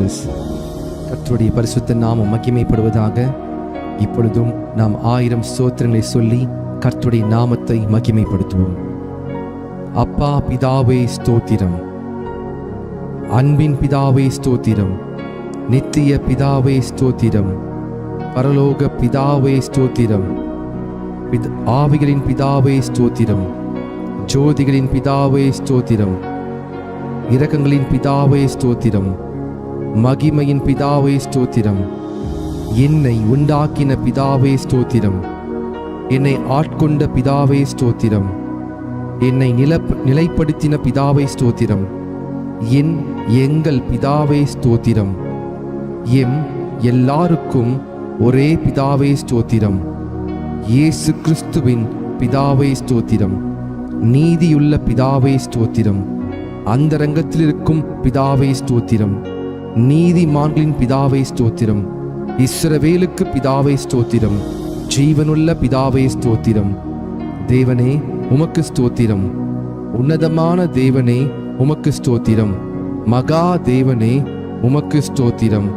Jesus. கர்த்தருடைய பரிசுத்த நாமம் மகிமைப்படுவதாக. இப்பொழுதும் நாம் 1000 ஸ்தோத்திரங்களை சொல்லி கர்த்தருடைய நாமத்தை மகிமைப்படுத்துவோம். அப்பா பிதாவே ஸ்தோத்திரம், அன்பின் பிதாவே ஸ்தோத்திரம், நித்திய பிதாவே ஸ்தோத்திரம், பரலோக பிதாவே ஸ்தோத்திரம், ஆவிகளின் பிதாவே ஸ்தோத்திரம், ஜோதிகளின் பிதாவே ஸ்தோத்திரம், இரக்கங்களின் பிதாவே ஸ்தோத்திரம், மகிமையின் பிதாவே ஸ்தோத்திரம், என்னை உண்டாக்கின பிதாவே ஸ்தோத்திரம், என்னை ஆட்கொண்ட பிதாவே ஸ்தோத்திரம், என்னை நிலைப்படுத்தின பிதாவே ஸ்தோத்திரம், எங்கள் பிதாவே ஸ்தோத்திரம், எல்லாருக்கும் ஒரே பிதாவே ஸ்தோத்திரம், இயேசு கிறிஸ்துவின் பிதாவே ஸ்தோத்திரம், நீதியுள்ள பிதாவே ஸ்தோத்திரம், அந்தரங்கத்தில் இருக்கும் பிதாவே ஸ்தோத்திரம், நீதிமான்களின் பிதாவே ஸ்தோத்திரம், இஸ்ரவேலுக்கு பிதாவே ஸ்தோத்திரம், ஜீவனுள்ள பிதாவே ஸ்தோத்திரம். தேவனே உமக்கு ஸ்தோத்திரம், உன்னதமான தேவனே உமக்கு ஸ்தோத்திரம், மகா தேவனே உமக்கு ஸ்தோத்திரம்,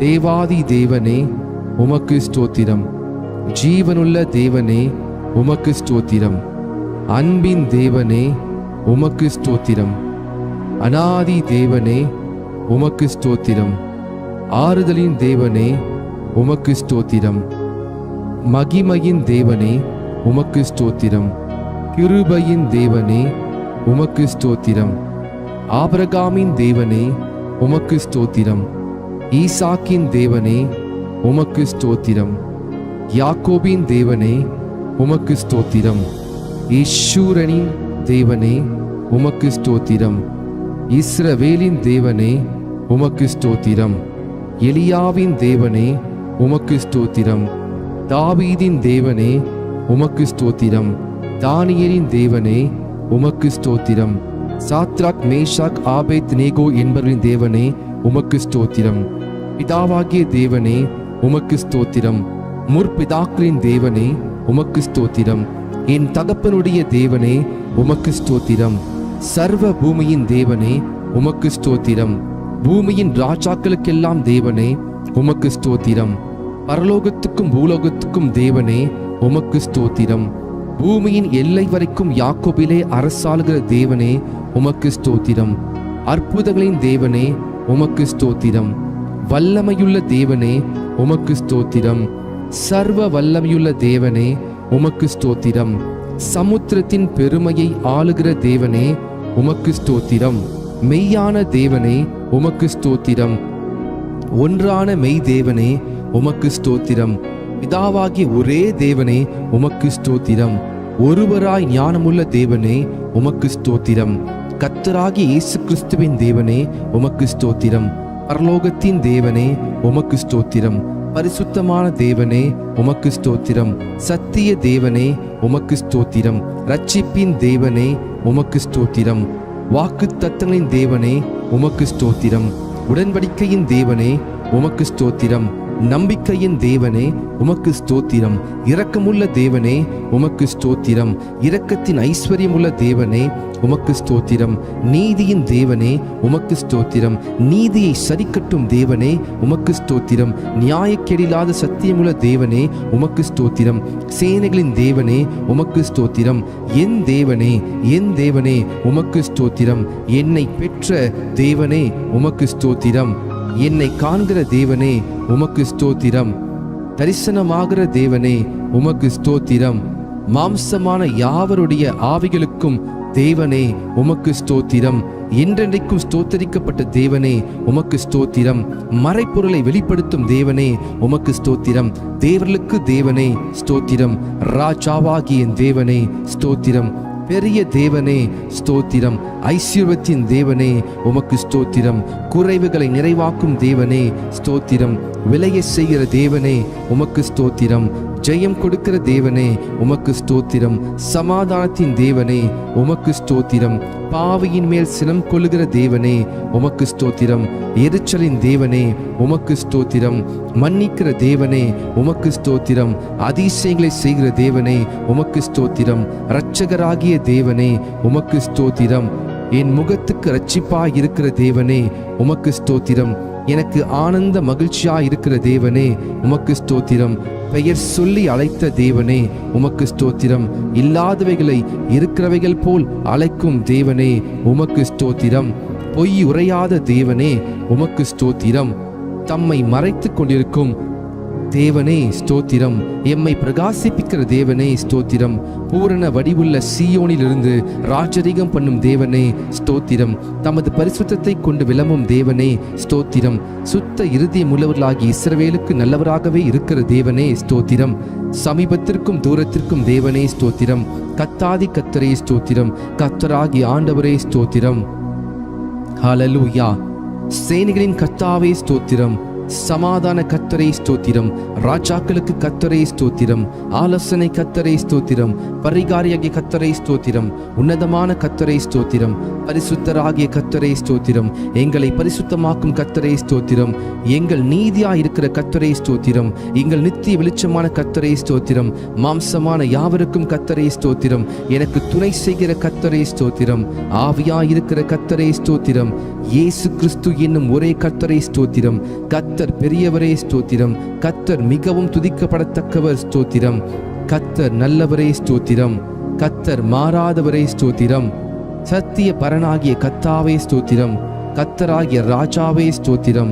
தேவாதி தேவனே உமக்கு ஸ்தோத்திரம், ஜீவனுள்ள தேவனே உமக்கு ஸ்தோத்திரம், அன்பின் தேவனே உமக்கு ஸ்தோத்திரம், அநாதி தேவனே உமக்கு ஸ்தோத்திரம், ஆறுதலின் தேவனே உமக்கு ஸ்தோத்திரம், மகிமையின் தேவனே உமக்கு ஸ்தோத்திரம், கிருபையின் தேவனே உமக்கு ஸ்தோத்திரம், ஆபிரகாமின் தேவனே உமக்கு ஸ்தோத்திரம், ஈசாக்கின் தேவனே உமக்கு ஸ்தோத்திரம், யாக்கோபின் தேவனே உமக்கு ஸ்தோத்திரம், ஈஸ்வரனின் தேவனே உமக்கு ஸ்தோத்திரம், இஸ்ரவேலின் தேவனே உமக்கு ஸ்தோத்திரம், எலியாவின் தேவனே உமக்கு ஸ்தோத்திரம், தாவீதின் தேவனே உமக்கு ஸ்தோத்திரம், தானியேலின் தேவனே உமக்கு ஸ்தோத்திரம், சாத்ராக் மேஷாக் ஆபேத் நேகோ என்பவரின் தேவனே உமக்கு ஸ்தோத்திரம், பிதாவாகிய தேவனே உமக்கு ஸ்தோத்திரம், முற்பிதாக்களின் தேவனே உமக்கு ஸ்தோத்திரம், என் தகப்பனுடைய தேவனே உமக்கு ஸ்தோத்திரம், சர்வ பூமியின் தேவனே உமக்கு ஸ்தோத்திரம், பூமியின் ராஜாக்களுக்கெல்லாம் தேவனே உமக்கு ஸ்தோத்திரம், பரலோகத்துக்கும் பூலோகத்துக்கும் தேவனே உமக்கு ஸ்தோத்திரம், பூமியின் எல்லை வரைக்கும் யாக்கோபிலே அரசாளுகிற தேவனே உமக்கு ஸ்தோத்திரம், அற்புதங்களின் தேவனே உமக்கு ஸ்தோத்திரம், வல்லமையுள்ள தேவனே உமக்கு ஸ்தோத்திரம், சர்வ வல்லமையுள்ள தேவனே உமக்கு ஸ்தோத்திரம், சமுத்திரத்தின் பெருமையை ஆளுகிற தேவனே உமக்கு ஸ்தோத்திரம், மெய்யான தேவனே உமக்கு ஸ்தோத்திரம், ஒன்றான மெய் தேவனே உமக்கு ஸ்தோத்திரம், பிதாவாகிய ஒரே தேவனே உமக்கு ஸ்தோத்திரம், ஒருவராய் ஞானமுள்ள தேவனே உமக்கு ஸ்தோத்திரம், கர்த்தராகிய இயேசு கிறிஸ்துவின் தேவனே உமக்கு ஸ்தோத்திரம், பரலோகத்தின் தேவனே உமக்கு ஸ்தோத்திரம், பரிசுத்தமான தேவனே உமக்கு ஸ்தோத்திரம், சத்திய தேவனே உமக்கு ஸ்தோத்திரம், ரட்சிப்பின் தேவனே உமக்கு ஸ்தோத்திரம், வாக்குத்தத்தங்களின் தேவனே உமக்கு ஸ்தோத்திரம், உடன்படிக்கையின் தேவனே உமக்கு ஸ்தோத்திரம், நம்பிக்கையின் தேவனே உமக்கு ஸ்தோத்திரம், இரக்கமுள்ள தேவனே உமக்கு ஸ்தோத்திரம், இரக்கத்தின் ஐஸ்வர்யமுள்ள தேவனே உமக்கு ஸ்தோத்திரம், நீதியின் தேவனே உமக்கு ஸ்தோத்திரம், நீதியை சரிக்கட்டும் தேவனே உமக்கு ஸ்தோத்திரம், நியாயக்கேடில்லாத சத்தியமுள்ள தேவனே உமக்கு ஸ்தோத்திரம், சேனைகளின் தேவனே உமக்கு ஸ்தோத்திரம், என் தேவனே உமக்கு ஸ்தோத்திரம், என்னை பெற்ற தேவனே உமக்கு ஸ்தோத்திரம், என்னை காண்கிற தேவனே உமக்கு ஸ்தோத்திரம், தரிசனமாகிற தேவனே உமக்கு ஸ்தோத்திரம், மாம்சமான யாவருடைய ஆவிகளுக்கும் தேவனே உமக்கு ஸ்தோத்திரம், என்றென்றைக்கும் ஸ்தோத்தரிக்கப்பட்ட தேவனே உமக்கு ஸ்தோத்திரம், மறைப்பொருளை வெளிப்படுத்தும் தேவனே உமக்கு ஸ்தோத்திரம், தேவர்களுக்கு தேவனே ஸ்தோத்திரம், ராஜாவாகிய தேவனே ஸ்தோத்திரம், பெரிய தேவனே ஸ்தோத்திரம், ஐஸ்வர்யத்தின் தேவனே உமக்கு ஸ்தோத்திரம், குறைவுகளை நிறைவாக்கும் தேவனே ஸ்தோத்திரம், விலையை செய்கிற தேவனே உமக்கு ஸ்தோத்திரம், ஜெயம் கொடுக்கிற தேவனே உமக்கு ஸ்தோத்திரம், சமாதானத்தின் தேவனே உமக்கு ஸ்தோத்திரம், பாவியின் மேல் சினம் கொள்ளுகிற தேவனே உமக்கு ஸ்தோத்திரம், எரிச்சலின் தேவனே உமக்கு ஸ்தோத்திரம், மன்னிக்கிற தேவனே உமக்கு ஸ்தோத்திரம், அதிசயங்களை செய்கிற தேவனே உமக்கு ஸ்தோத்திரம், இரட்சகராகிய தேவனே உமக்கு ஸ்தோத்திரம், என் முகத்துக்கு இரட்சிப்பாய் இருக்கிற தேவனே உமக்கு ஸ்தோத்திரம், எனக்கு ஆனந்த மகிழ்ச்சியா இருக்கிற தேவனே உமக்கு ஸ்தோத்திரம். பெயர் சொல்லி அழைத்த தேவனே உமக்கு ஸ்தோத்திரம். இல்லாதவைகளை இருக்கிறவைகள் போல் அழைக்கும் தேவனே உமக்கு ஸ்தோத்திரம். பொய் உரையாத தேவனே உமக்கு ஸ்தோத்திரம். தம்மை மறைத்துக் கொண்டிருக்கும் தேவனே ஸ்தோத்திரம். எம்மை பிரகாசிப்பிக்கிற தேவனே ஸ்தோத்திரம். பூரண வடிவுள்ள சீயோனிலிருந்து ராஜரீகம் பண்ணும் தேவனே ஸ்தோத்திரம். தமது பரிசுத்தத்தை கொண்டு விளம்பும் தேவனே ஸ்தோத்திரம். சுத்த இருதயம் உள்ளவர்களாகி இஸ்ரவேலுக்கு நல்லவராகவே இருக்கிற தேவனே ஸ்தோத்திரம். சமீபத்திற்கும் தூரத்திற்கும் தேவனே ஸ்தோத்திரம். கத்தாதி கத்தரே ஸ்தோத்திரம். கத்தராகி ஆண்டவரே ஸ்தோத்திரம். ஹல்லேலூயா. சேனைகளின் கர்த்தாவே ஸ்தோத்திரம். சமாதான கர்த்தரே ஸ்தோத்திரம். ராஜாக்களுக்கு கர்த்தரே ஸ்தோத்திரம். ஆலோசனை கர்த்தரே ஸ்தோத்திரம். பரிகாரியாகிய கர்த்தரே ஸ்தோத்திரம். உன்னதமான கர்த்தரே ஸ்தோத்திரம். பரிசுத்தராகிய கர்த்தரே ஸ்தோத்திரம். எங்களை பரிசுத்தமாக்கும் கர்த்தரே ஸ்தோத்திரம். எங்கள் நீதியா இருக்கிற கர்த்தரே ஸ்தோத்திரம். எங்கள் நித்திய வெளிச்சமான கர்த்தரே ஸ்தோத்திரம். மாம்சமான யாவருக்கும் கர்த்தரே ஸ்தோத்திரம். எனக்கு துணை செய்கிற கர்த்தரே ஸ்தோத்திரம். ஆவியா இருக்கிற கர்த்தரே ஸ்தோத்திரம். இயேசு கிறிஸ்து என்னும் ஒரே கர்த்தரே ஸ்தோத்திரம். கர்த்தர் பெரியவரே ஸ்தோத்திரம். கர்த்தர் மிகவும் துதிக்கப்படத்தக்கவர் ஸ்தோத்திரம். கர்த்தர் நல்லவரே ஸ்தோத்திரம். கர்த்தர் மாறாதவரே ஸ்தோத்திரம். சத்திய பரனாகிய கர்த்தாவே ஸ்தோத்திரம். கர்த்தராகிய ராஜாவே ஸ்தோத்திரம்.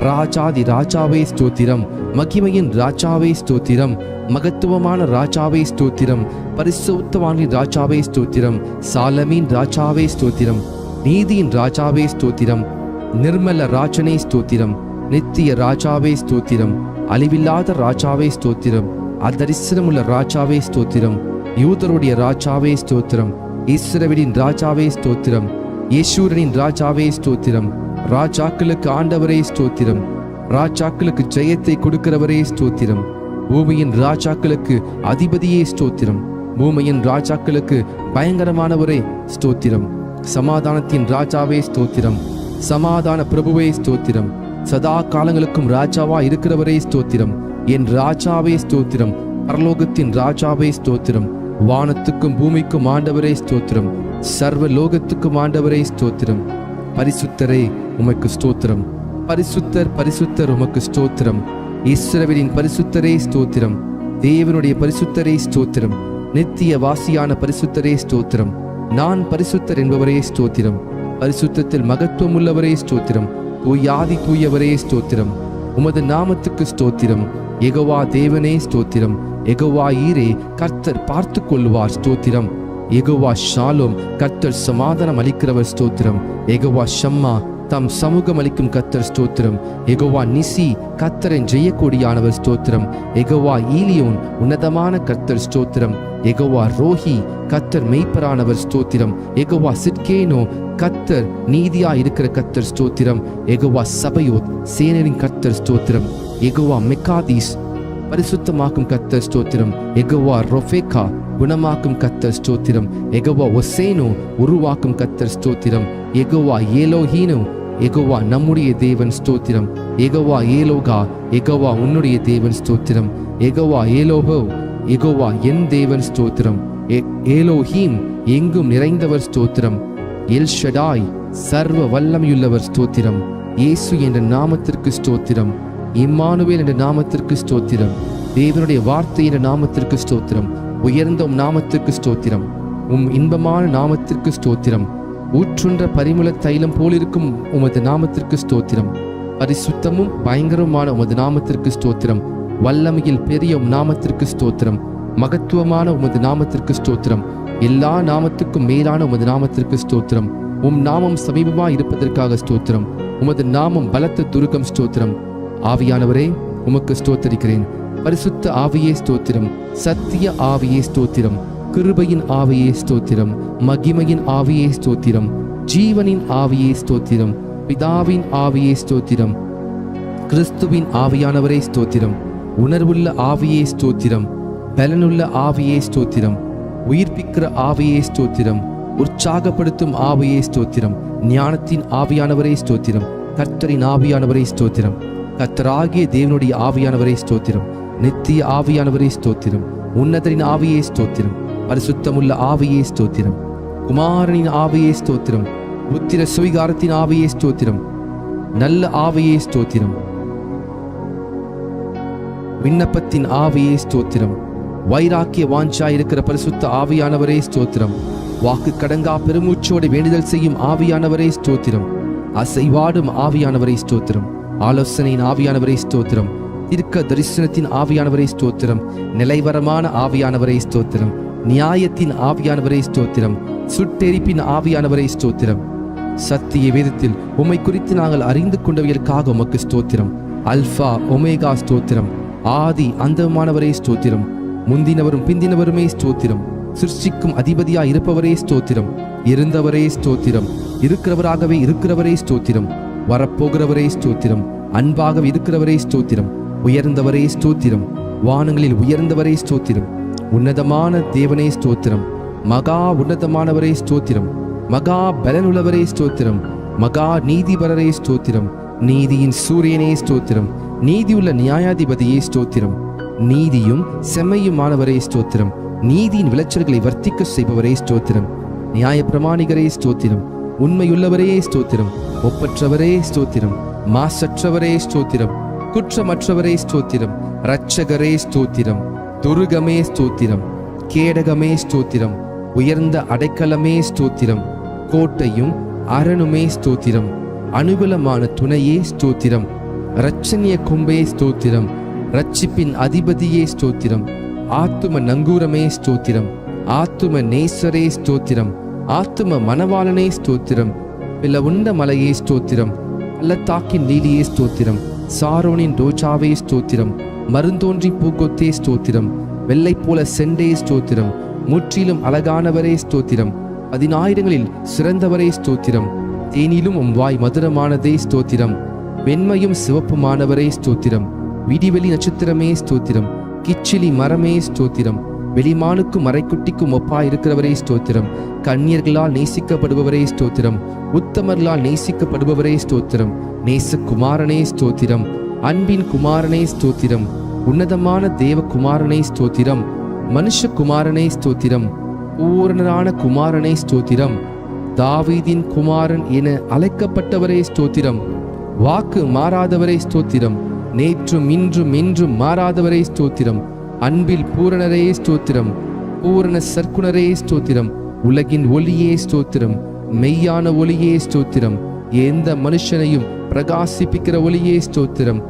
ராஜாதி ராஜாவே ஸ்தோத்திரம். மகிமையின் ராஜாவே ஸ்தோத்திரம். மகத்துவமான ராஜாவே ஸ்தோத்திரம். பரிசுத்தவானின் ராஜாவே ஸ்தோத்திரம். சாலமீன் ராஜாவே ஸ்தோத்திரம். நீதியின் ராஜாவே ஸ்தோத்திரம். நிர்மல ராஜனே ஸ்தோத்திரம். நித்திய ராஜாவே ஸ்தோத்திரம். அழிவில்லாத ராஜாவே ஸ்தோத்திரம். அதரிசனமுள்ள ராஜாவே ஸ்தோத்திரம். யூதருடைய ராஜாவே ஸ்தோத்திரம். இஸ்ரவேலின் ராஜாவே ஸ்தோத்திரம். யேசூரனின் ராஜாவே ஸ்தோத்திரம். ராஜாக்களுக்கு ஆண்டவரே ஸ்தோத்திரம். ராஜாக்களுக்கு ஜெயத்தை கொடுக்கிறவரே ஸ்தோத்திரம். பூமியின் ராஜாக்களுக்கு அதிபதியே ஸ்தோத்திரம். பூமியின் ராஜாக்களுக்கு பயங்கரமானவரே ஸ்தோத்திரம். சமாதானத்தின் ராஜாவே ஸ்தோத்திரம். சமாதான பிரபுவே ஸ்தோத்திரம். சதா காலங்களுக்கும் ராஜாவா இருக்கிறவரே ஸ்தோத்திரம். என் ராஜாவே ஸ்தோத்திரம். பரலோகத்தின் ராஜாவே ஸ்தோத்திரம். வானத்துக்கும் பூமிக்கும் ஆண்டவரே ஸ்தோத்திரம். சர்வ லோகத்துக்கும் ஆண்டவரே ஸ்தோத்திரம். பரிசுத்தரே உமக்கு ஸ்தோத்திரம். பரிசுத்தர் பரிசுத்தர் உமக்கு ஸ்தோத்திரம். இஸ்ரவேலின் பரிசுத்தரே ஸ்தோத்திரம். தேவனுடைய பரிசுத்தரே ஸ்தோத்திரம். நித்திய வாசியான பரிசுத்தரே ஸ்தோத்திரம். நான் பரிசுத்தர் என்பவரே ஸ்தோத்திரம். பரிசுத்தத்தில் மகத்துவம் உள்ளவரே ஸ்தோத்திரம். தூயாதி தூயவரே ஸ்தோத்திரம். உமது நாமத்துக்கு ஸ்தோத்திரம். யெகோவா தேவனே ஸ்தோத்திரம். யெகோவா ஈரே கர்த்தர் பார்த்து கொள்வார் ஸ்தோத்திரம். யெகோவா ஷாலோம் கர்த்தர் சமாதானம் அளிக்கிறவர் ஸ்தோத்திரம். யெகோவா ஷம்மா தம் சமூகம் அளிக்கும் கர்த்தர் ஸ்தோத்திரம். யெகோவா நிசி கர்த்தரின் ஜெயக்கொடியானவர் ஸ்தோத்திரம். யெகோவா ஈலியோன் உன்னதமான கர்த்தர் ஸ்தோத்திரம். யெகோவா ரோஹி கர்த்தர் மெய்ப்பரானவர் ஸ்தோத்திரம். யெகோவா சிட்கேனோ கர்த்தர் நீதியா இருக்கிற கர்த்தர் ஸ்தோத்திரம். யெகோவா சபையோத் சேனரின் கர்த்தர் ஸ்தோத்திரம். யெகோவா மெக்காதீஸ் பரிசுத்தமாக்கும் கர்த்தர் ஸ்தோத்திரம். யெகோவா ரொஃபேக்கா குணமாக்கும் கர்த்தர் ஸ்தோத்திரம். யெகோவா ஒசேனோ உருவாக்கும் கர்த்தர் ஸ்தோத்திரம். யெகோவா ஏலோஹீனோ யெகோவா நம்முடைய தேவன் ஸ்தோத்திரம். யெகோவா ஏலோகா யெகோவா உன்னுடைய தேவன் ஸ்தோத்திரம். யெகோவா ஏலோஹோ யெகோவா என் தேவன் ஸ்தோத்திரம். ஏலோஹீம் எங்கும் நிறைந்தவர் ஸ்தோத்திரம். எல் ஷடாய் சர்வ வல்லமையுள்ளவர் ஸ்தோத்திரம். இயேசு என்ற நாமத்திற்கு ஸ்தோத்திரம். இம்மானுவேல் என்ற நாமத்திற்கு ஸ்தோத்திரம். தேவனுடைய வார்த்தை என்ற நாமத்திற்கு ஸ்தோத்திரம். உயர்ந்த நாமத்திற்கு ஸ்தோத்திரம். இன்பமான நாமத்திற்கு ஸ்தோத்திரம். ஊற்றுன்ற பரிமள தைலம் போலிருக்கும் உமது நாமத்திற்கு ஸ்தோத்திரம். பரிசுத்தமும் பயங்கரமான உமது நாமத்திற்கு ஸ்தோத்திரம். வல்லமையில் பெரிய நாமத்திற்கு ஸ்தோத்திரம். மகத்துவமான உமது நாமத்திற்கு ஸ்தோத்திரம். எல்லா நாமத்துக்கும் மேலான உமது நாமத்திற்கு ஸ்தோத்திரம். நாமம் சமீபமாய் இருப்பதற்காக ஸ்தோத்திரம். உமது நாமம் பலத்த துருக்கம் ஸ்தோத்திரம். ஆவியானவரே உமக்கு ஸ்தோத்தரிக்கிறேன். பரிசுத்த ஆவியே ஸ்தோத்திரம். சத்திய ஆவியே ஸ்தோத்திரம். கிருபையின் ஆவியே ஸ்தோத்திரம். மகிமையின் ஆவியே ஸ்தோத்திரம். ஜீவனின் ஆவியே ஸ்தோத்திரம். பிதாவின் ஆவியே ஸ்தோத்திரம். கிறிஸ்துவின் ஆவியானவரே ஸ்தோத்திரம். உணர்வுள்ள ஆவியே ஸ்தோத்திரம். பலனுள்ள ஆவியே ஸ்தோத்திரம். உயிர்ப்பிக்கிற ஆவியே ஸ்தோத்திரம். உற்சாகப்படுத்தும் ஆவியே ஸ்தோத்திரம். ஞானத்தின் ஆவியானவரே ஸ்தோத்திரம். கர்த்தரின் ஆவியானவரே ஸ்தோத்திரம். கர்த்தராகிய தேவனுடைய ஆவியானவரே ஸ்தோத்திரம். நித்திய ஆவியானவரே ஸ்தோத்திரம். உன்னதரின் ஆவியே ஸ்தோத்திரம். பரிசுத்தமுள்ள ஆவியே ஸ்தோத்திரம். குமாரனின் ஆவியே ஸ்தோத்திரம். புத்திர சுவிகாரத்தின் ஆவியே ஸ்தோத்திரம். நல்ல ஆவியே ஸ்தோத்திரம். விண்ணப்பத்தின் ஆவியே ஸ்தோத்திரம். வைராக்கிய வாஞ்சா இருக்கிற பரிசுத்த ஆவியானவரே ஸ்தோத்திரம். வாக்கு கடங்கா பெருமூச்சோடு வேண்டுதல் செய்யும் ஆவியானவரே ஸ்தோத்திரம். அசைவாடும் ஆவியானவரே ஸ்தோத்திரம். ஆலோசனையின் ஆவியானவரே ஸ்தோத்திரம். தீர்க்க தரிசனத்தின் ஆவியானவரே ஸ்தோத்திரம். நிலைவரமான ஆவியானவரே ஸ்தோத்திரம். நியாயத்தின் ஆவியானவரே ஸ்தோத்திரம். சுட்டெரிப்பின் ஆவியானவரே ஸ்தோத்திரம். சத்திய வேதத்தில் உம்மை குறித்து நாங்கள் அறிந்து கொண்டவைகளுக்காக உமக்கு ஸ்தோத்திரம். அல்பா ஒமேகா ஸ்தோத்திரம். ஆதி அந்தமானவரே ஸ்தோத்திரம். முந்தினவரும் பிந்தினவருமே ஸ்தோத்திரம். சிருஷ்டிக்கும் அதிபதியாய் இருப்பவரே ஸ்தோத்திரம். இருந்தவரே ஸ்தோத்திரம். இருக்கிறவராகவே இருக்கிறவரே ஸ்தோத்திரம். வரப்போகிறவரே ஸ்தோத்திரம். அன்பாக இருக்கிறவரே ஸ்தோத்திரம். உயர்ந்தவரே ஸ்தோத்திரம். வானங்களில் உயர்ந்தவரே ஸ்தோத்திரம். உன்னதமான தேவனே ஸ்தோத்திரம். மகா உன்னதமானவரே ஸ்தோத்திரம். மகா பலனுள்ளவரே ஸ்தோத்திரம். மகா நீதிபரரே ஸ்தோத்திரம். நீதியின் சூரியனே ஸ்தோத்திரம். நீதியுள்ள நியாயாதிபதியே ஸ்தோத்திரம். நீதியும் செம்மையுமானவரே ஸ்தோத்திரம். நீதியின் விளைச்சல்களை வர்த்திக்க செய்பவரே ஸ்தோத்திரம். நியாய பிரமாணிகரே ஸ்தோத்திரம். உண்மையுள்ளவரே ஸ்தோத்திரம். ஒப்பற்றவரே ஸ்தோத்திரம். மாசற்றவரே ஸ்தோத்திரம். குற்றமற்றவரே ஸ்தோத்திரம். இரட்சகரே ஸ்தோத்திரம். துருகமே ஸ்தோத்திரம். கேடகமே ஸ்தோத்திரம். உயர்ந்த அடைக்கலமே ஸ்தோத்திரம். கோட்டையும் அரணுமே ஸ்தோத்திரம். அனுகூலமான துணையே ஸ்தோத்திரம். இரட்சணிய கொம்பே ஸ்தோத்திரம். ரட்சிப்பின் அதிபதியே ஸ்தோத்திரம். ஆத்தும நங்கூரமே ஸ்தோத்திரம். ஆத்தும நேசரே ஸ்தோத்திரம். ஆத்தும மணவாளனே ஸ்தோத்திரம். பிளவுண்ட மலையே ஸ்தோத்திரம். பள்ளத்தாக்கின் லீலியே ஸ்தோத்திரம். சாரோனின் ரோஜாவே ஸ்தோத்திரம். மருந்தோன்றி பூக்கொத்தே ஸ்தோத்திரம். வெள்ளை போல செண்டே ஸ்தோத்திரம். முற்றிலும் அழகானவரே ஸ்தோத்திரம். 10,000ங்களில் சிறந்தவரே ஸ்தோத்திரம். தேனிலும் வாய் மதுரமானதே ஸ்தோத்திரம். வெண்மையும் சிவப்புமானவரே ஸ்தோத்திரம். விடிவெளி நட்சத்திரமே ஸ்தோத்திரம். கிச்சிலி மரமே ஸ்தோத்திரம். வெளிமானுக்கும் மறைக்குட்டிக்கும் ஒப்பாயிருக்கிறவரே ஸ்தோத்திரம். கன்னியர்களால் நேசிக்கப்படுபவரே ஸ்தோத்திரம். உத்தமர்களால் நேசிக்கப்படுபவரே ஸ்தோத்திரம். நேசகுமாரனே ஸ்தோத்திரம். அன்பின் குமாரனே ஸ்தோத்திரம். உன்னதமான தேவகுமாரனே ஸ்தோத்திரம். மனுஷகுமாரனே ஸ்தோத்திரம். பூரணரான குமாரனே ஸ்தோத்திரம். தாவீதின் குமாரன் என அழைக்கப்பட்டவரே ஸ்தோத்திரம். வாக்கு மாறாதவரே ஸ்தோத்திரம். நேற்றும் இன்றும் என்றும் மாறாதவரே ஸ்தோத்திரம். அன்பில் பூரணரே ஸ்தோத்திரம். பூரண சற்குணரே ஸ்தோத்திரம். உலகின் ஒளியே ஸ்தோத்திரம். மெய்யான ஒளியே ஸ்தோத்திரம். எந்த மனுஷனையும் பிரகாசிப்பிக்கிற ஒளியே ஸ்தோத்திரம்.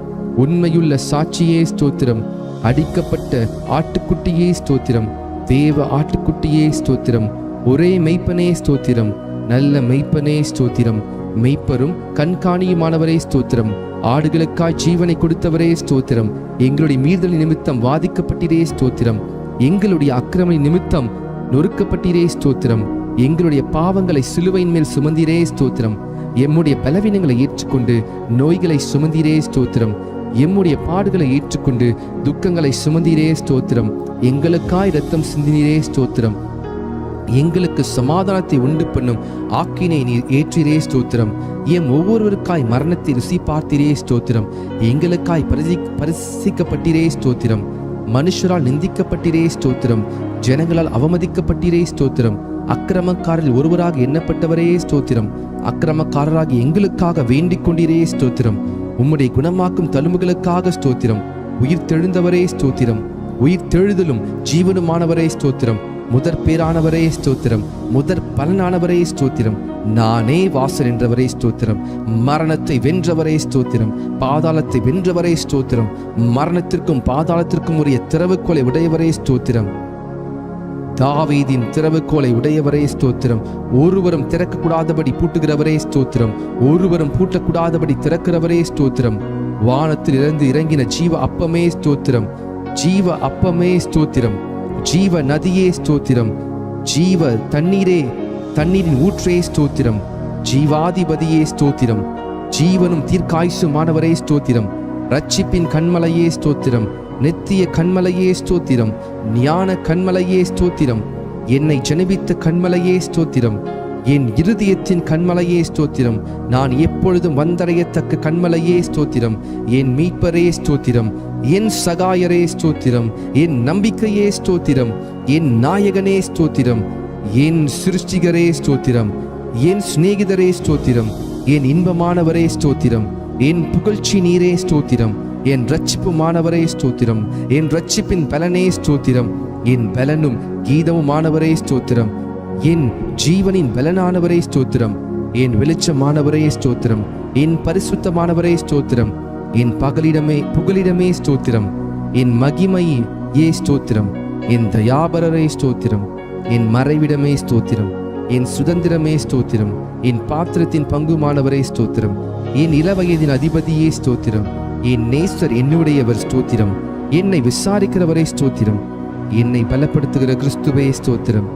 உண்மையுள்ள சாட்சியே ஸ்தோத்திரம். அடிக்கப்பட்ட ஆட்டுக்குட்டியே ஸ்தோத்திரம். தேவ ஆட்டுக்குட்டியே ஸ்தோத்திரம். ஒரே மெய்ப்பனே ஸ்தோத்திரம். நல்ல மெய்ப்பனே ஸ்தோத்திரம். மெய்ப்பரும் கண்காணியுமானவரே ஸ்தோத்திரம். ஆடுகளுக்காய் ஜீவனை கொடுத்தவரே ஸ்தோத்திரம். எங்களுடைய மீறுதல் நிமித்தம் வாதிக்கப்பட்டீரே ஸ்தோத்திரம். எங்களுடைய அக்கிரம நிமித்தம் நொறுக்கப்பட்டீரே ஸ்தோத்திரம். எங்களுடைய பாவங்களை சிலுவையின் மேல் சுமந்தீரே ஸ்தோத்திரம். எம்முடைய பலவீனங்களை ஏற்றுக்கொண்டு நோய்களை சுமந்தீரே ஸ்தோத்திரம். எம்முடைய பாடுகளை ஏற்றுக்கொண்டு துக்கங்களை சுமந்தீரே ஸ்தோத்திரம். எங்களுக்காய் இரத்தம் சிந்தினீரே ஸ்தோத்திரம். எங்களுக்கு சமாதானத்தை உண்டு பண்ணும் ஆக்கினை நீர் ஏற்றிரே ஸ்தோத்திரம். எம் ஒவ்வொருவருக்காய் மரணத்தை ருசி பார்த்தீரே ஸ்தோத்திரம். எங்களுக்காய் பரிசிக்கப்பட்டீரே ஸ்தோத்திரம். மனுஷரால் நிந்திக்கப்பட்டீரே ஸ்தோத்திரம். ஜனங்களால் அவமதிக்கப்பட்டீரே ஸ்தோத்திரம். அக்கிரமக்காரரில் ஒருவராக எண்ணப்பட்டவரே ஸ்தோத்திரம். அக்கிரமக்காரராகி எங்களுக்காக வேண்டிக் கொண்டீரே ஸ்தோத்திரம். உம்முடைய குணமாக்கும் தழும்புகளுக்காக ஸ்தோத்திரம். உயிர் தெழுந்தவரே ஸ்தோத்திரம். உயிர் தெழுதலும் ஜீவனுமானவரே ஸ்தோத்திரம். முதற் பேரானவரே ஸ்தோத்திரம். முதற் பலனானவரே ஸ்தோத்திரம். நானே வாசல் என்றவரே ஸ்தோத்திரம். மரணத்தை வென்றவரே ஸ்தோத்திரம். பாதாளத்தை வென்றவரே ஸ்தோத்திரம். மரணத்திற்கும் பாதாளத்திற்கும் உரிய திறவுகோலை உடையவரே ஸ்தோத்திரம். தாவீதின் திறவுகோலை உடையவரே ஸ்தோத்திரம். ஒருவரும் திறக்கக்கூடாதபடி பூட்டுகிறவரே ஸ்தோத்திரம். ஒருவரும் பூட்டக்கூடாதபடி திறக்கிறவரே ஸ்தோத்திரம். வானத்தில் இருந்து இறங்கின ஜீவ அப்பமே ஸ்தோத்திரம். ஜீவ அப்பமே ஸ்தோத்திரம். ஜீவ நதியே ஸ்தோத்திரம். ஜீவ தண்ணீரே, தண்ணீரின் ஊற்றே ஸ்தோத்திரம். ஜீவாதிபதியே ஸ்தோத்திரம். ஜீவனும் தீர்க்காயுசுமானவரே ஸ்தோத்திரம். ரட்சிப்பின் கண்மலையே ஸ்தோத்திரம். நித்திய கண்மலையே ஸ்தோத்திரம். ஞான கண்மலையே ஸ்தோத்திரம். என்னை ஜனிபித்த கண்மலையே ஸ்தோத்திரம். என் இருதயத்தின் கண்மலையே ஸ்தோத்திரம். நான் எப்பொழுதும் வந்தடையத்தக்க கண்மலையே ஸ்தோத்திரம். என் மீட்பரே ஸ்தோத்திரம். என் சகாயரே ஸ்தோத்திரம். என் நம்பிக்கையே ஸ்தோத்திரம். என் நாயகனே ஸ்தோத்திரம். என் சிருஷ்டிகரே ஸ்தோத்திரம். என் சிநேகிதரே ஸ்தோத்திரம். என் இன்பமானவரே ஸ்தோத்திரம். என் புகழ்ச்சி நீரே ஸ்தோத்திரம். என் இரட்சிப்புமானவரே ஸ்தோத்திரம். என் இரட்சிப்பின் பலனே ஸ்தோத்திரம். என் பலனும் கீதமுமானவரே ஸ்தோத்திரம். என் ஜீவனின் பலனானவரே ஸ்தோத்திரம். என் வெளிச்சமானவரே ஸ்தோத்திரம். என் பரிசுத்தமானவரே ஸ்தோத்திரம். என் புகலிடமே ஸ்தோத்திரம். என் மகிமையே ஸ்தோத்திரம். என் தயாபரரே ஸ்தோத்திரம். என் மறைவிடமே ஸ்தோத்திரம். என் சுதந்திரமே ஸ்தோத்திரம். என் பாத்திரத்தின் பங்குமானவரே ஸ்தோத்திரம். என் இளவயதின் அதிபதியே ஸ்தோத்திரம். என் நேசர் என்னுடையவர் ஸ்தோத்திரம். என்னை விசாரிக்கிறவரே ஸ்தோத்திரம். என்னை பலப்படுத்துகிற கிறிஸ்துவே ஸ்தோத்திரம்.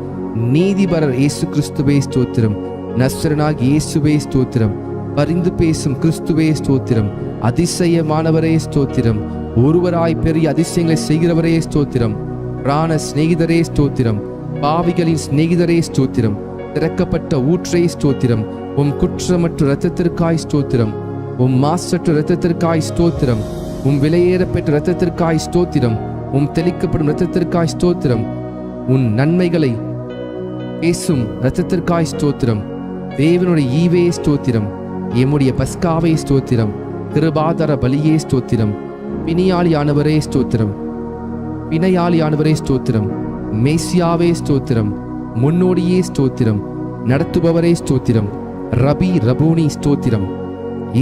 நீதிபரர் இயேசு கிறிஸ்துவே ஸ்தோத்திரம். நஸ்ரனாகி இயேசுவே ஸ்தோத்திரம். பரிந்து பேசும் கிறிஸ்துவே ஸ்தோத்திரம். அதிசயமானவரே ஸ்தோத்திரம். ஒருவராய் பெரிய அதிசயங்களை செய்கிறவரே ஸ்தோத்திரம். பிராண சிநேகிதரே ஸ்தோத்திரம். பாவிகளின் சிநேகிதரே ஸ்தோத்திரம். திறக்கப்பட்ட ஊற்றே ஸ்தோத்திரம். உம் குற்றமற்ற இரத்தத்திற்காய் ஸ்தோத்திரம். உம் மாசற்ற இரத்தத்திற்காய் ஸ்தோத்திரம். உம் விலையேறப்பெற்ற இரத்தத்திற்காய் ஸ்தோத்திரம். உம் தெளிக்கப்படும் இரத்தத்திற்காய் ஸ்தோத்திரம். உன் நன்மைகளை பேசும் இரத்தத்திற்காய் ஸ்தோத்திரம். தேவனுடைய ஈவே ஸ்தோத்திரம். எம்முடைய பஸ்காவே ஸ்தோத்திரம். கிருபாதார பலியே ஸ்தோத்திரம். பிணியாளியானவரே ஸ்தோத்திரம். பிணையாளியானவரே ஸ்தோத்திரம். மேசியாவே ஸ்தோத்திரம். முன்னோடியே ஸ்தோத்திரம். நடத்துபவரே ஸ்தோத்திரம். ரபூனி ஸ்தோத்திரம்.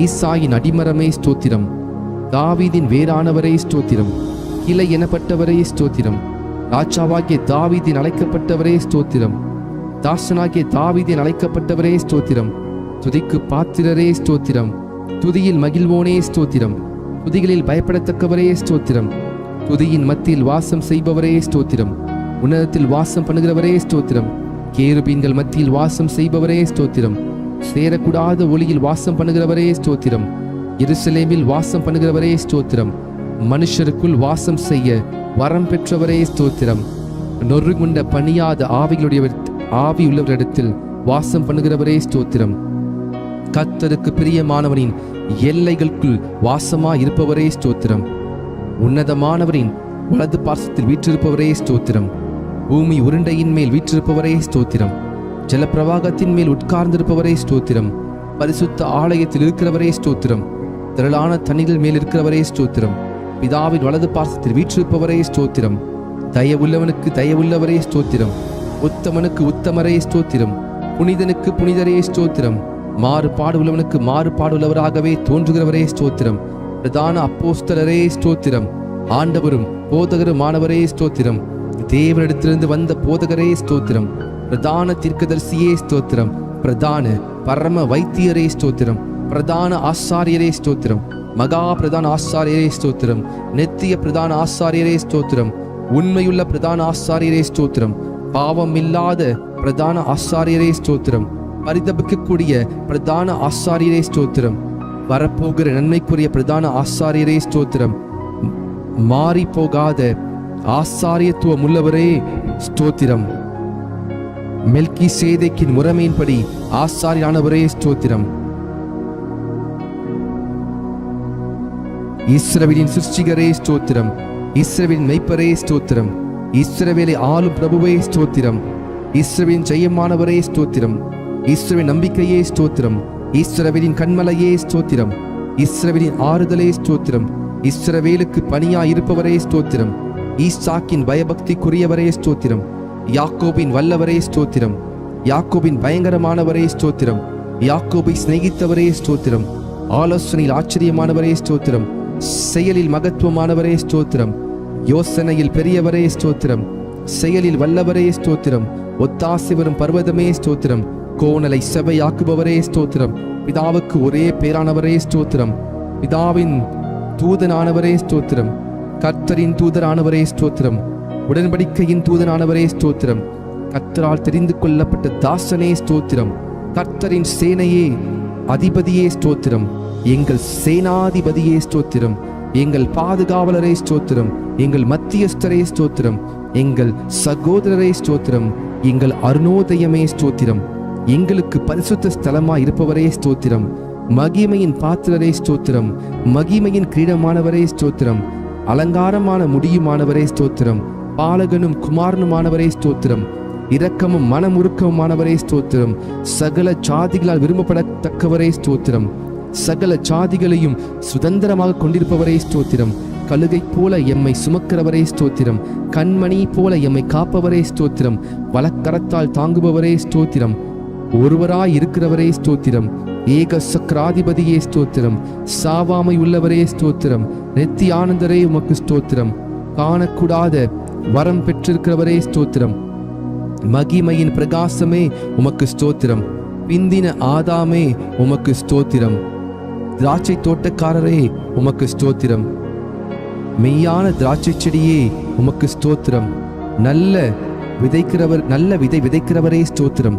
ஈசாயின் அடிமரமே ஸ்தோத்திரம். தாவீதின் வேறானவரே ஸ்தோத்திரம். கிளை எனப்பட்டவரே ஸ்தோத்திரம். ராஜாவாகிய தாவீதின் அழைக்கப்பட்டவரே ஸ்தோத்திரம். தாசனாகிய தாவீதின் அழைக்கப்பட்டவரே ஸ்தோத்திரம். துதிக்கு பாத்திரரே ஸ்தோத்திரம். துதியில் மகிழ்வோனே ஸ்தோத்திரம். துதிகளில் பயப்படத்தக்கவரே ஸ்தோத்திரம். துதியின் மத்தியில் வாசம் செய்பவரே ஸ்தோத்திரம். உன்னதத்தில் வாசம் பண்ணுகிறவரே ஸ்தோத்திரம். கேருபீன்கள் மத்தியில் வாசம் செய்பவரே ஸ்தோத்திரம். சேரக்கூடாத ஒளியில் வாசம் பண்ணுகிறவரே ஸ்தோத்திரம். எருசலேமில் வாசம் பண்ணுகிறவரே ஸ்தோத்திரம். மனுஷருக்குள் வாசம் செய்ய வரம் பெற்றவரே ஸ்தோத்திரம். நொறுங்குண்ட பணியாத ஆவி உள்ளவரிடத்தில் வாசம் பண்ணுகிறவரே ஸ்தோத்திரம். கர்த்தருக்கு பிரியமானவனின் எல்லைகளுக்குள் வாசமா இருப்பவரே ஸ்தோத்திரம். உன்னதமானவரின் வலது பார்சத்தில் வீற்றிருப்பவரே ஸ்தோத்திரம். பூமி உருண்டையின் மேல் வீற்றிருப்பவரே ஸ்தோத்திரம். ஜலப்பிரவாகத்தின் மேல் உட்கார்ந்திருப்பவரே ஸ்தோத்திரம். பரிசுத்த ஆலயத்தில் இருக்கிறவரே ஸ்தோத்திரம். திரளான தண்ணீரில் மேல் இருக்கிறவரே ஸ்தோத்திரம். பிதாவின் வலது பார்சத்தில் வீற்றிருப்பவரே ஸ்தோத்திரம். தயவுள்ளவனுக்கு தயவுள்ளவரே ஸ்தோத்திரம். உத்தமனுக்கு உத்தமரே ஸ்தோத்திரம். புனிதனுக்கு புனிதரே ஸ்தோத்திரம். மாறுபாடு உள்ளவனுக்கு மாறுபாடுள்ளவராகவே தோன்றுகிறவரே ஸ்தோத்திரம். பிரதான அப்போஸ்தலரே ஸ்தோத்திரம். ஆண்டவரும் போதகருமானவரே ஸ்தோத்திரம். தேவனிடத்திலிருந்து வந்த போதகரே ஸ்தோத்திரம். பிரதான தீர்க்கதரிசியே ஸ்தோத்திரம். பிரதான பரம வைத்தியரே ஸ்தோத்திரம். பிரதான ஆசாரியரே ஸ்தோத்திரம். மகா பிரதான ஆசாரியரே ஸ்தோத்திரம். நித்திய பிரதான ஆசாரியரே ஸ்தோத்திரம். உண்மையுள்ள பிரதான ஆசாரியரே ஸ்தோத்திரம். பாவம் இல்லாத பிரதான ஆசாரியரே ஸ்தோத்திரம். பரிதபிக்கக்கூடிய பிரதான ஆசாரியரே ஸ்தோத்திரம். வரப்போகிற நன்மைக்குரிய பிரதான ஆசாரியரே ஸ்தோத்திரம். மாறி போகாத ஆசாரியத்துவம் உள்ளவரே ஸ்தோத்திரம். மெல்கிசேதேக்கின் முறைமையின்படி ஆசாரியனானவரே ஸ்தோத்திரம். இஸ்ரவேலின் சிருஷ்டிகரே ஸ்தோத்திரம். இஸ்ரவேலின் மெய்ப்பரே ஸ்தோத்திரம். இஸ்ரவேலை ஆளும் பிரபுவே ஸ்தோத்திரம். இஸ்ரவேலின் ஜெயமானவரே ஸ்தோத்திரம். இஸ்ரவேலின் நம்பிக்கையே ஸ்தோத்திரம். இஸ்ரவேலின் கண்மலையே ஸ்தோத்திரம். இஸ்ரவேலின் ஆறுதலே ஸ்தோத்திரம். இஸ்ரவேலுக்கு பணியாயிருப்பவரே ஸ்தோத்திரம். ஈசாக்கின் பயபக்திக்குரியவரே ஸ்தோத்திரம். யாக்கோபின் வல்லவரே ஸ்தோத்திரம். யாக்கோபின் பயங்கரமானவரே ஸ்தோத்திரம். யாக்கோபை சிநேகித்தவரே ஸ்தோத்திரம். ஆலோசனையில் ஆச்சரியமானவரே ஸ்தோத்திரம். செயலில் மகத்துவமானவரே ஸ்தோத்திரம். யோசனையில் பெரியவரே ஸ்தோத்திரம். செயலில் வல்லவரே ஸ்தோத்திரம். ஒத்தாசை வரும் பர்வதமே ஸ்தோத்திரம். கோணலை செவையாக்குபவரே ஸ்தோத்திரம். பிதாவுக்கு ஒரே பேரானவரே ஸ்தோத்திரம். பிதாவின் தூதனானவரே ஸ்தோத்திரம். கர்த்தரின் தூதரானவரே ஸ்தோத்திரம். உடன்படிக்கையின் தூதனானவரே ஸ்தோத்திரம். கர்த்தரால் தெரிந்து கொள்ளப்பட்ட தாசனே ஸ்தோத்திரம். கர்த்தரின் சேனையே அதிபதியே ஸ்தோத்திரம். எங்கள் சேனாதிபதியே ஸ்தோத்திரம். எங்கள் பாதுகாவலரே ஸ்தோத்திரம். எங்கள் மத்தியஸ்தரே ஸ்தோத்திரம். எங்கள் சகோதரரே ஸ்தோத்திரம். எங்கள் அருணோதயமே ஸ்தோத்திரம். எங்களுக்கு பரிசுத்த ஸ்தலமாய் இருப்பவரே ஸ்தோத்திரம். மகிமையின் பாத்திரரே ஸ்தோத்திரம். மகிமையின் கிரீடமானவரே ஸ்தோத்திரம். அலங்காரமான முடியுமானவரே ஸ்தோத்திரம். பாலகனும் குமாரனுமானவரே ஸ்தோத்திரம். இரக்கமும் மனமுருக்கமுமானவரே ஸ்தோத்திரம். சகல ஜாதிகளால் விரும்பப்படத்தக்கவரே ஸ்தோத்திரம். சகல ஜாதிகளையும் சுதந்திரமாக கொண்டிருப்பவரே ஸ்தோத்திரம். கழுகை போல எம்மை சுமக்கிறவரே ஸ்தோத்திரம். கண்மணி போல எம்மை காப்பவரே ஸ்தோத்திரம். வலக்கரத்தால் தாங்குபவரே ஸ்தோத்திரம். ஒருவராய் இருக்கிறவரே ஸ்தோத்திரம். ஏக சக்கராதிபதியே ஸ்தோத்திரம். சாவாமை உள்ளவரே ஸ்தோத்திரம். நித்தி ஆனந்தரே உமக்கு ஸ்தோத்திரம். காணக்கூடாத வரம் பெற்றிருக்கிறவரே ஸ்தோத்திரம். மகிமையின் பிரகாசமே உமக்கு ஸ்தோத்திரம். பிந்தின ஆதாமே உமக்கு ஸ்தோத்திரம். திராட்சை தோட்டக்காரரே உமக்கு ஸ்தோத்திரம். மெய்யான திராட்சை செடியே உமக்கு ஸ்தோத்திரம். நல்ல விதை விதைக்கிறவரே ஸ்தோத்திரம்.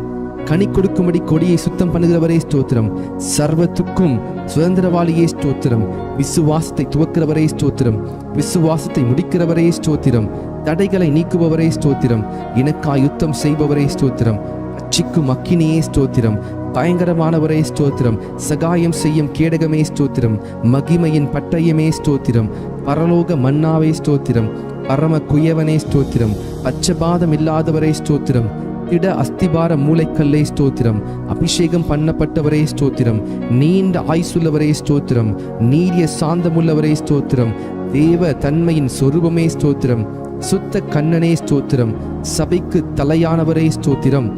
கனி கொடுக்கும்படி கொடியை சுத்தம் பண்ணுகிறவரே ஸ்தோத்திரம். சர்வத்துக்கும் சுதந்திரவாளியே ஸ்தோத்திரம். விசுவாசத்தை துவக்கிறவரே ஸ்தோத்திரம். விசுவாசத்தை முடிக்கிறவரே ஸ்தோத்திரம். தடைகளை நீக்குபவரே ஸ்தோத்திரம். எனக்காய் யுத்தம் செய்பவரே ஸ்தோத்திரம். அச்சிக்கும் அக்கினியே ஸ்தோத்திரம். பயங்கரமானவரே ஸ்தோத்திரம். சகாயம் செய்யும் கேடகமே ஸ்தோத்திரம். மகிமையின் பட்டயமே ஸ்தோத்திரம். பரலோக மன்னாவே ஸ்தோத்திரம். பரம குயவனே ஸ்தோத்திரம். பச்சபாதம் இல்லாதவரே ஸ்தோத்திரம். திட அஸ்திபார மூளைக்கல்லே ஸ்தோத்திரம். அபிஷேகம் பண்ணப்பட்டவரே ஸ்தோத்திரம். நீண்ட ஆயுசுள்ளவரே ஸ்தோத்திரம். நீரிய சாந்தமுள்ளவரே ஸ்தோத்திரம். தேவ தன்மையின் சொரூபமே ஸ்தோத்திரம். சுத்த கண்ணனே ஸ்தோத்திரம். சபைக்கு தலையானவரே ஸ்தோத்திரம்.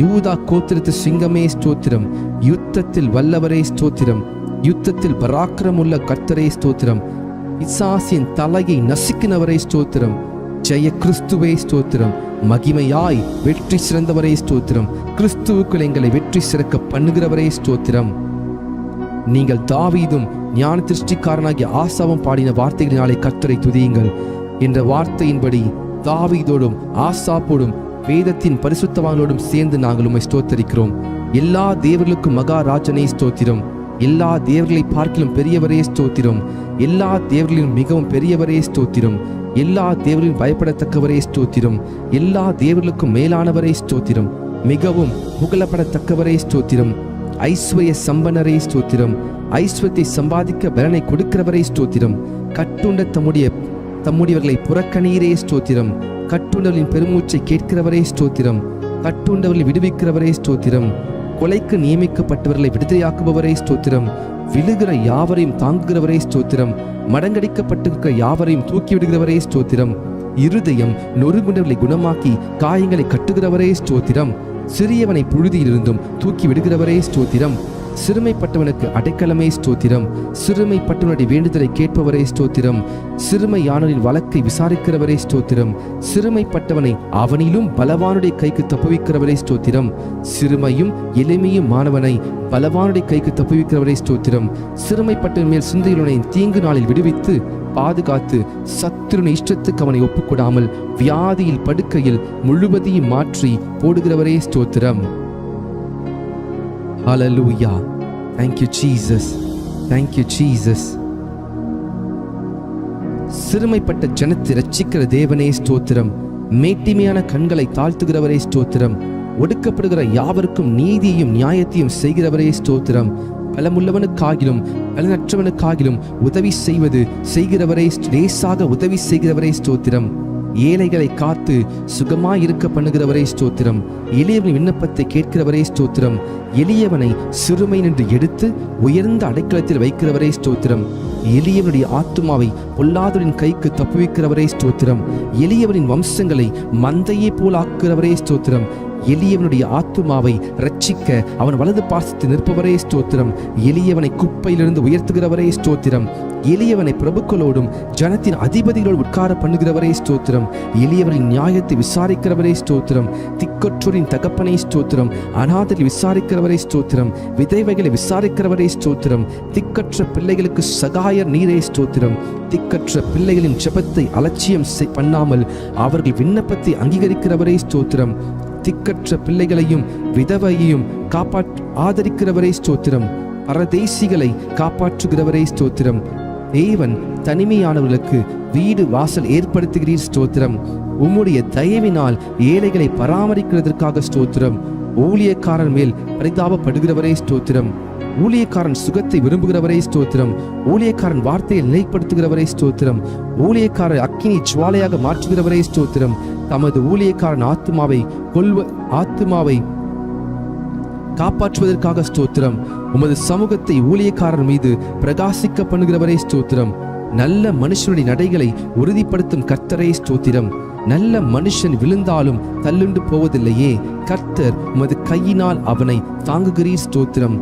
யூதா கோத்திரத்து சிங்கமே ஸ்தோத்திரம். யுத்தத்தில் வல்லவரே ஸ்தோத்திரம். யுத்தத்தில் பராக்கிரமுள்ள கர்த்தரே ஸ்தோத்திரம். பிசாசின் தலையை நசுக்கினவரே ஸ்தோத்திரம். ஜெய கிறிஸ்துவே ஸ்தோத்திரம். மகிமையாய் வெற்றி சிறந்தவரே ஸ்தோத்திரம். கிறிஸ்துவுக்குள் எங்களை வெற்றி சிறக்க பண்ணுகிறவரே ஸ்தோத்திரம். நீங்கள் தாவீதும் ஞான திருஷ்டிக்காரனாகிய ஆசாவும் பாடின வார்த்தைகளினாலே கர்த்தரை துதியுங்கள் என்ற வார்த்தையின்படி தாவீதோடும் ஆசாப்போடும் வேதத்தின் பரிசுத்தவான்களோடும் சேர்ந்து நாங்கள் உம்மை ஸ்தோத்தரிக்கிறோம். எல்லா தேவர்களுக்கும் மகாராஜனே ஸ்தோத்திரம். எல்லா தேவர்களை பார்க்கிலும் பெரியவரே ஸ்தோத்திரம். எல்லா தேவர்களிலும் மிகவும் பெரியவரே ஸ்தோத்திரம். எல்லா தேவர்களிலும் பயப்படத்தக்கவரே ஸ்தோத்திரம். எல்லா தேவர்களுக்கும் மேலானவரே ஸ்தோத்திரம். மிகவும் புகழப்படத்தக்கவரே ஸ்தோத்திரம். ஐஸ்வர்ய சம்பனரே ஸ்தோத்திரம். ஐஸ்வர்யத்தை சம்பாதிக்க பலனை கொடுக்கிறவரே ஸ்தோத்திரம். கட்டுண்ட தம்முடையவர்களை புறக்கணீரே ஸ்தோத்திரம். கட்டுண்டவர்களின் பெருமூச்சை கேட்கிறவரே ஸ்தோத்திரம். கட்டுண்டவர்களை விடுவிக்கிறவரே ஸ்தோத்திரம். கொலைக்கு நியமிக்கப்பட்டவர்களை விடுதலையாக்குபவரே ஸ்தோத்திரம். விழுகிற யாவரையும் தாங்குகிறவரே ஸ்தோத்திரம். மடங்கடிக்கப்பட்டிருக்கிற யாவரையும் தூக்கி விடுகிறவரே ஸ்தோத்திரம். இருதயம் நொறுங்குண்டவர்களை குணமாக்கி காயங்களை கட்டுகிறவரே ஸ்தோத்திரம். சிறியவனை புழுதியிலிருந்தும் தூக்கி விடுகிறவரே ஸ்தோத்திரம். சிறுமைப்பட்டவனுக்கு அடைக்கலமே ஸ்தோத்திரம். சிறுமைப்பட்டவனுடைய வேண்டுதலை கேட்பவரே ஸ்தோத்திரம். சிறுமையானவரின் வழக்கை விசாரிக்கிறவரே ஸ்தோத்திரம். சிறுமைப்பட்டவனை அவனிலும் பலவானுடைய கைக்கு தப்புவிக்கிறவரே ஸ்தோத்திரம். சிறுமையும் எளிமையும் மாணவனை பலவானுடைய கைக்கு தப்புவிக்கிறவரே ஸ்தோத்திரம். சிறுமைப்பட்டவன் மேல் சிந்தையுடனே தீங்கு நாளில் விடுவித்து பாதுகாத்து சத்துருவின் இஷ்டத்துக்கு அவனை ஒப்புக்கொடாமல் வியாதியில் படுக்கையில் முழுவதையும் மாற்றி போடுகிறவரே ஸ்தோத்திரம். Hallelujah. Thank you, Jesus. Thank you, Jesus. சிறுமைப்பட்ட ஜனத்தை ரட்சிக்கிற தேவனே ஸ்தோத்திரம். மேட்டிமையான கண்களை தாழ்த்துகிறவரே ஸ்தோத்திரம். ஒடுக்கப்படுகிற யாவருக்கும் நீதியையும் நியாயத்தையும் செய்கிறவரே ஸ்தோத்திரம். பலமுள்ளவனுக்காகிலும் பலனற்றவனுக்காகிலும் உதவி செய்கிறவரே, லேசாக உதவி செய்கிறவரே ஸ்தோத்திரம். ஏழைகளை காத்து சுகமாயிருக்க பண்ணுகிறவரே ஸ்தோத்திரம். எளியவனின் விண்ணப்பத்தை கேட்கிறவரே ஸ்தோத்திரம். எளியவனை சிறுமை நின்று எடுத்து உயர்ந்த அடைக்கலத்தில் வைக்கிறவரே ஸ்தோத்திரம். எளியவனுடைய ஆத்துமாவை பொல்லாதவரின் கைக்கு தப்புவிக்கிறவரே ஸ்தோத்திரம். எளியவனின் வம்சங்களை மந்தையே போல் ஆக்குகிறவரே ஸ்தோத்திரம். எளியவனுடைய ஆத்துமாவை ரட்சிக்க அவன் வலது பாசத்தில் நிற்பவரே ஸ்தோத்திரம். எளியவனை குப்பையிலிருந்து உயர்த்துகிறவரே ஸ்தோத்திரம். எளியவனை பிரபுக்களோடும் ஜனத்தின் அதிபதிகளோடு உட்கார பண்ணுகிறவரே ஸ்தோத்திரம். எளியவரின் நியாயத்தை விசாரிக்கிறவரே ஸ்தோத்திரம். திக்கற்றோரின் தகப்பனை ஸ்தோத்திரம். அநாதரை விசாரிக்கிறவரே ஸ்தோத்திரம். விதைவைகளை விசாரிக்கிறவரே ஸ்தோத்திரம். திக்கற்ற பிள்ளைகளுக்கு சகாயர் நீரே ஸ்தோத்திரம். திக்கற்ற பிள்ளைகளின் ஜெபத்தை அலட்சியம் பண்ணாமல் அவர்கள் விண்ணப்பத்தை அங்கீகரிக்கிறவரே ஸ்தோத்திரம். திக்கற்ற பிள்ளைகளையும் விதவையையும் ஆதரிக்கிறவரே ஸ்தோத்திரம். பரதேசிகளை காப்பாற்றுகிறவரே ஸ்தோத்திரம். தேவன் தனிமையானவர்களுக்கு வீடு வாசல் ஏற்படுத்துகிறீர் ஸ்தோத்திரம். உம்முடைய தயவினால் ஏழைகளை பராமரிக்கிறதற்காக ஸ்தோத்திரம். ஊழியக்காரன் மேல் பரிதாபப்படுகிறவரே ஸ்தோத்திரம். ஊழியக்காரன் சுகத்தை விரும்புகிறவரே ஸ்தோத்திரம். ஊழியக்காரன் வார்த்தையை நிலைப்படுத்துகிறவரே ஸ்தோத்திரம். ஊழியக்காரர் அக்கினி ஜுவாலையாக மாற்றுகிறவரே ஸ்தோத்திரம். தமது ஊழியக்காரன் ஆத்துமாவை காப்பாற்றுவதற்காக ஸ்தோத்திரம். உமது சமூகத்தை ஊழியக்காரர் மீது பிரகாசிக்க பண்ணுகிறவரே ஸ்தோத்திரம். நல்ல மனுஷனுடைய நடைகளை உறுதிப்படுத்தும் கர்த்தரே ஸ்தோத்திரம். நல்ல மனுஷன் விழுந்தாலும் தள்ளுண்டு போவதில்லையே, கர்த்தர் உமது கையினால் அவனை தாங்குகிறீர் ஸ்தோத்திரம்.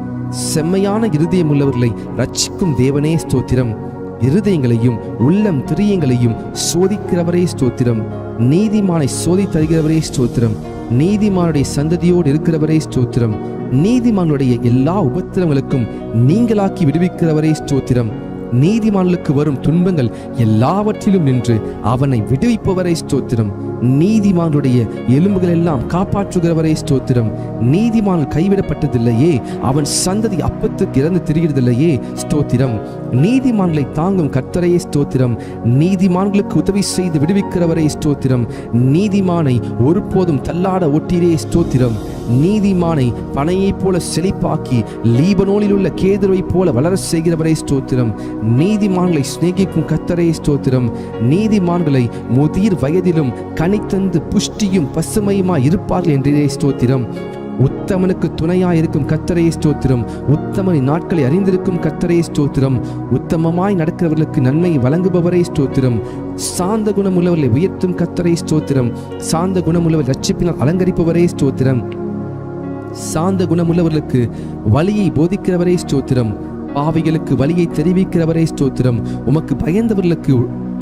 செம்மையான இருதயம் உள்ளவர்களை ரட்சிக்கும் தேவனே ஸ்தோத்திரம். இருதயங்களையும் உள்ளம் திரியங்களையும் சோதிக்கிறவரே ஸ்தோத்திரம். நீதிமானை சோதி தருகிறவரே ஸ்தோத்திரம். நீதிமானுடைய சந்ததியோடு இருக்கிறவரே ஸ்தோத்திரம். நீதிமானுடைய எல்லா உபத்திரங்களுக்கும் நீங்களாக்கி விடுவிக்கிறவரே ஸ்தோத்திரம். நீதிமானுக்கு வரும் துன்பங்கள் எல்லாவற்றிலும் நின்று அவனை விடுவிப்பவரை ஸ்தோத்திரம். நீதிமானுடைய எலும்புகள் எல்லாம் காப்பாற்றுகிறவரை ஸ்தோத்திரம். நீதிமான் கைவிடப்பட்டதில்லையே, அவன் சந்ததி அப்பத்துக்கு இறந்து திரிகிறதில்லையே ஸ்தோத்திரம். நீதிமான்களை தாங்கும் கர்த்தரையே ஸ்தோத்திரம். நீதிமான்களுக்கு உதவி செய்து விடுவிக்கிறவரை ஸ்தோத்திரம். நீதிமானை ஒருபோதும் தள்ளாட ஒட்டிரே ஸ்தோத்திரம். நீதிமானை பனையைப் போல செழிப்பாக்கி லீபனோனில் உள்ள கேதுருவை போல வளர செய்கிறவரை ஸ்தோத்திரம். நீதிமான்களை சிநேகிக்கும் கர்த்தரே ஸ்தோத்திரம். நீதிமான்களை முதிர் வயதிலும் கனித்தந்து புஷ்டியும் பசுமையுமாய் இருப்பார்கள் என்றே ஸ்தோத்திரம். உத்தமனுக்கு துணையாயிருக்கும் கர்த்தரே ஸ்தோத்திரம். உத்தமனின் நாட்களை அறிந்திருக்கும் கர்த்தரே ஸ்தோத்திரம். உத்தமமாய் நடக்கிறவர்களுக்கு நன்மை வழங்குபவரே ஸ்தோத்திரம். சாந்த குணமுள்ளவர்களை உயர்த்தும் கர்த்தரே ஸ்தோத்திரம். சாந்த குணமுள்ளவர் ரட்சிப்பினால் அலங்கரிப்பவரே ஸ்தோத்திரம். சாந்த குணமுள்ளவர்களுக்கு வழியை போதிக்கிறவரே ஸ்தோத்திரம். பாவிகளுக்கு வழியை தெரிவிக்கிறவரே ஸ்தோத்திரம். உமக்கு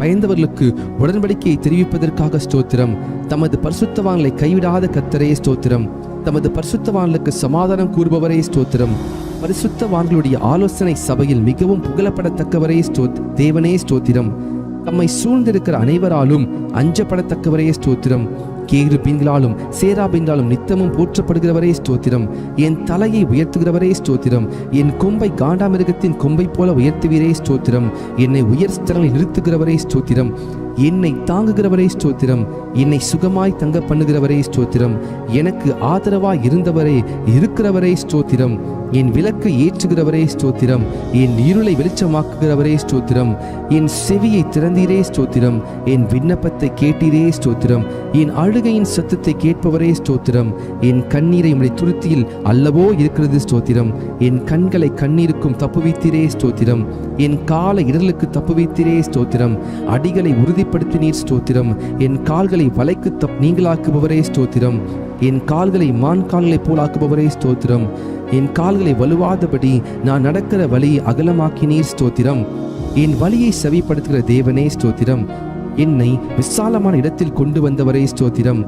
பயந்தவர்களுக்கு உடன்படிக்கையை தெரிவிப்பதற்காக ஸ்தோத்திரம். தமது பரிசுத்தவான்களை கைவிடாத கர்த்தரே ஸ்தோத்திரம். தமது பரிசுத்தவான்களுக்கு சமாதானம் கூறுபவரே ஸ்தோத்திரம். பரிசுத்தவான்களுடைய ஆலோசனை சபையில் மிகவும் புகழப்படத்தக்கவரே தேவனே ஸ்தோத்திரம். தம்மை சூழ்ந்திருக்கிற அனைவராலும் அஞ்சப்படத்தக்கவரே ஸ்தோத்திரம். கேருபீன்களாலும் சேராபீன்களாலும் நித்தமும் போற்றப்படுகிறவரே ஸ்தோத்திரம். என் தலையை உயர்த்துகிறவரே ஸ்தோத்திரம். என் கொம்பை காண்டாமிருகத்தின் கொம்பை போல உயர்த்துவீரே ஸ்தோத்திரம். என்னை உயர் ஸ்தலங்களில் நிறுத்துகிறவரே ஸ்தோத்திரம். என்னை தாங்குகிறவரே ஸ்தோத்திரம். என்னை சுகமாய் தங்க பண்ணுகிறவரே ஸ்தோத்திரம். எனக்கு ஆதரவாய் இருக்கிறவரே ஸ்தோத்திரம். என் விளக்கை ஏற்றுகிறவரே ஸ்தோத்திரம். என் இருளை வெளிச்சமாக்குகிறவரே ஸ்தோத்திரம். என் செவியை திறந்தீரே ஸ்தோத்திரம். என் விண்ணப்பத்தை கேட்டீரே ஸ்தோத்திரம். என் அழுகையின் சத்தத்தை கேட்பவரே ஸ்தோத்திரம். என் கண்ணீரை உம்முடைய துருத்தியில் அல்லவோ இருக்கிறது ஸ்தோத்திரம். என் கண்களை கண்ணீருக்கும் தப்புவித்தீரே ஸ்தோத்திரம். என் காலை இடர்களுக்கு தப்புவித்தீரே ஸ்தோத்திரம். அடிகளை உறுதிப்படுத்தினீர் ஸ்தோத்திரம். என் கால்களை வலைக்கு நீங்களாக்குபவரே ஸ்தோத்திரம். என் கால்களை மான் கால்களை போலாக்குபவரே ஸ்தோத்திரம். என் கால்களை வலுவாதபடி நான் நடக்கிற வழியை அகலமாக்கினீர் ஸ்தோத்திரம். என் வழியை செவிப்படுத்துகிற தேவனே ஸ்தோத்திரம். என்னை விசாலமான இடத்தில் கொண்டு வந்தவரே ஸ்தோத்திரம்.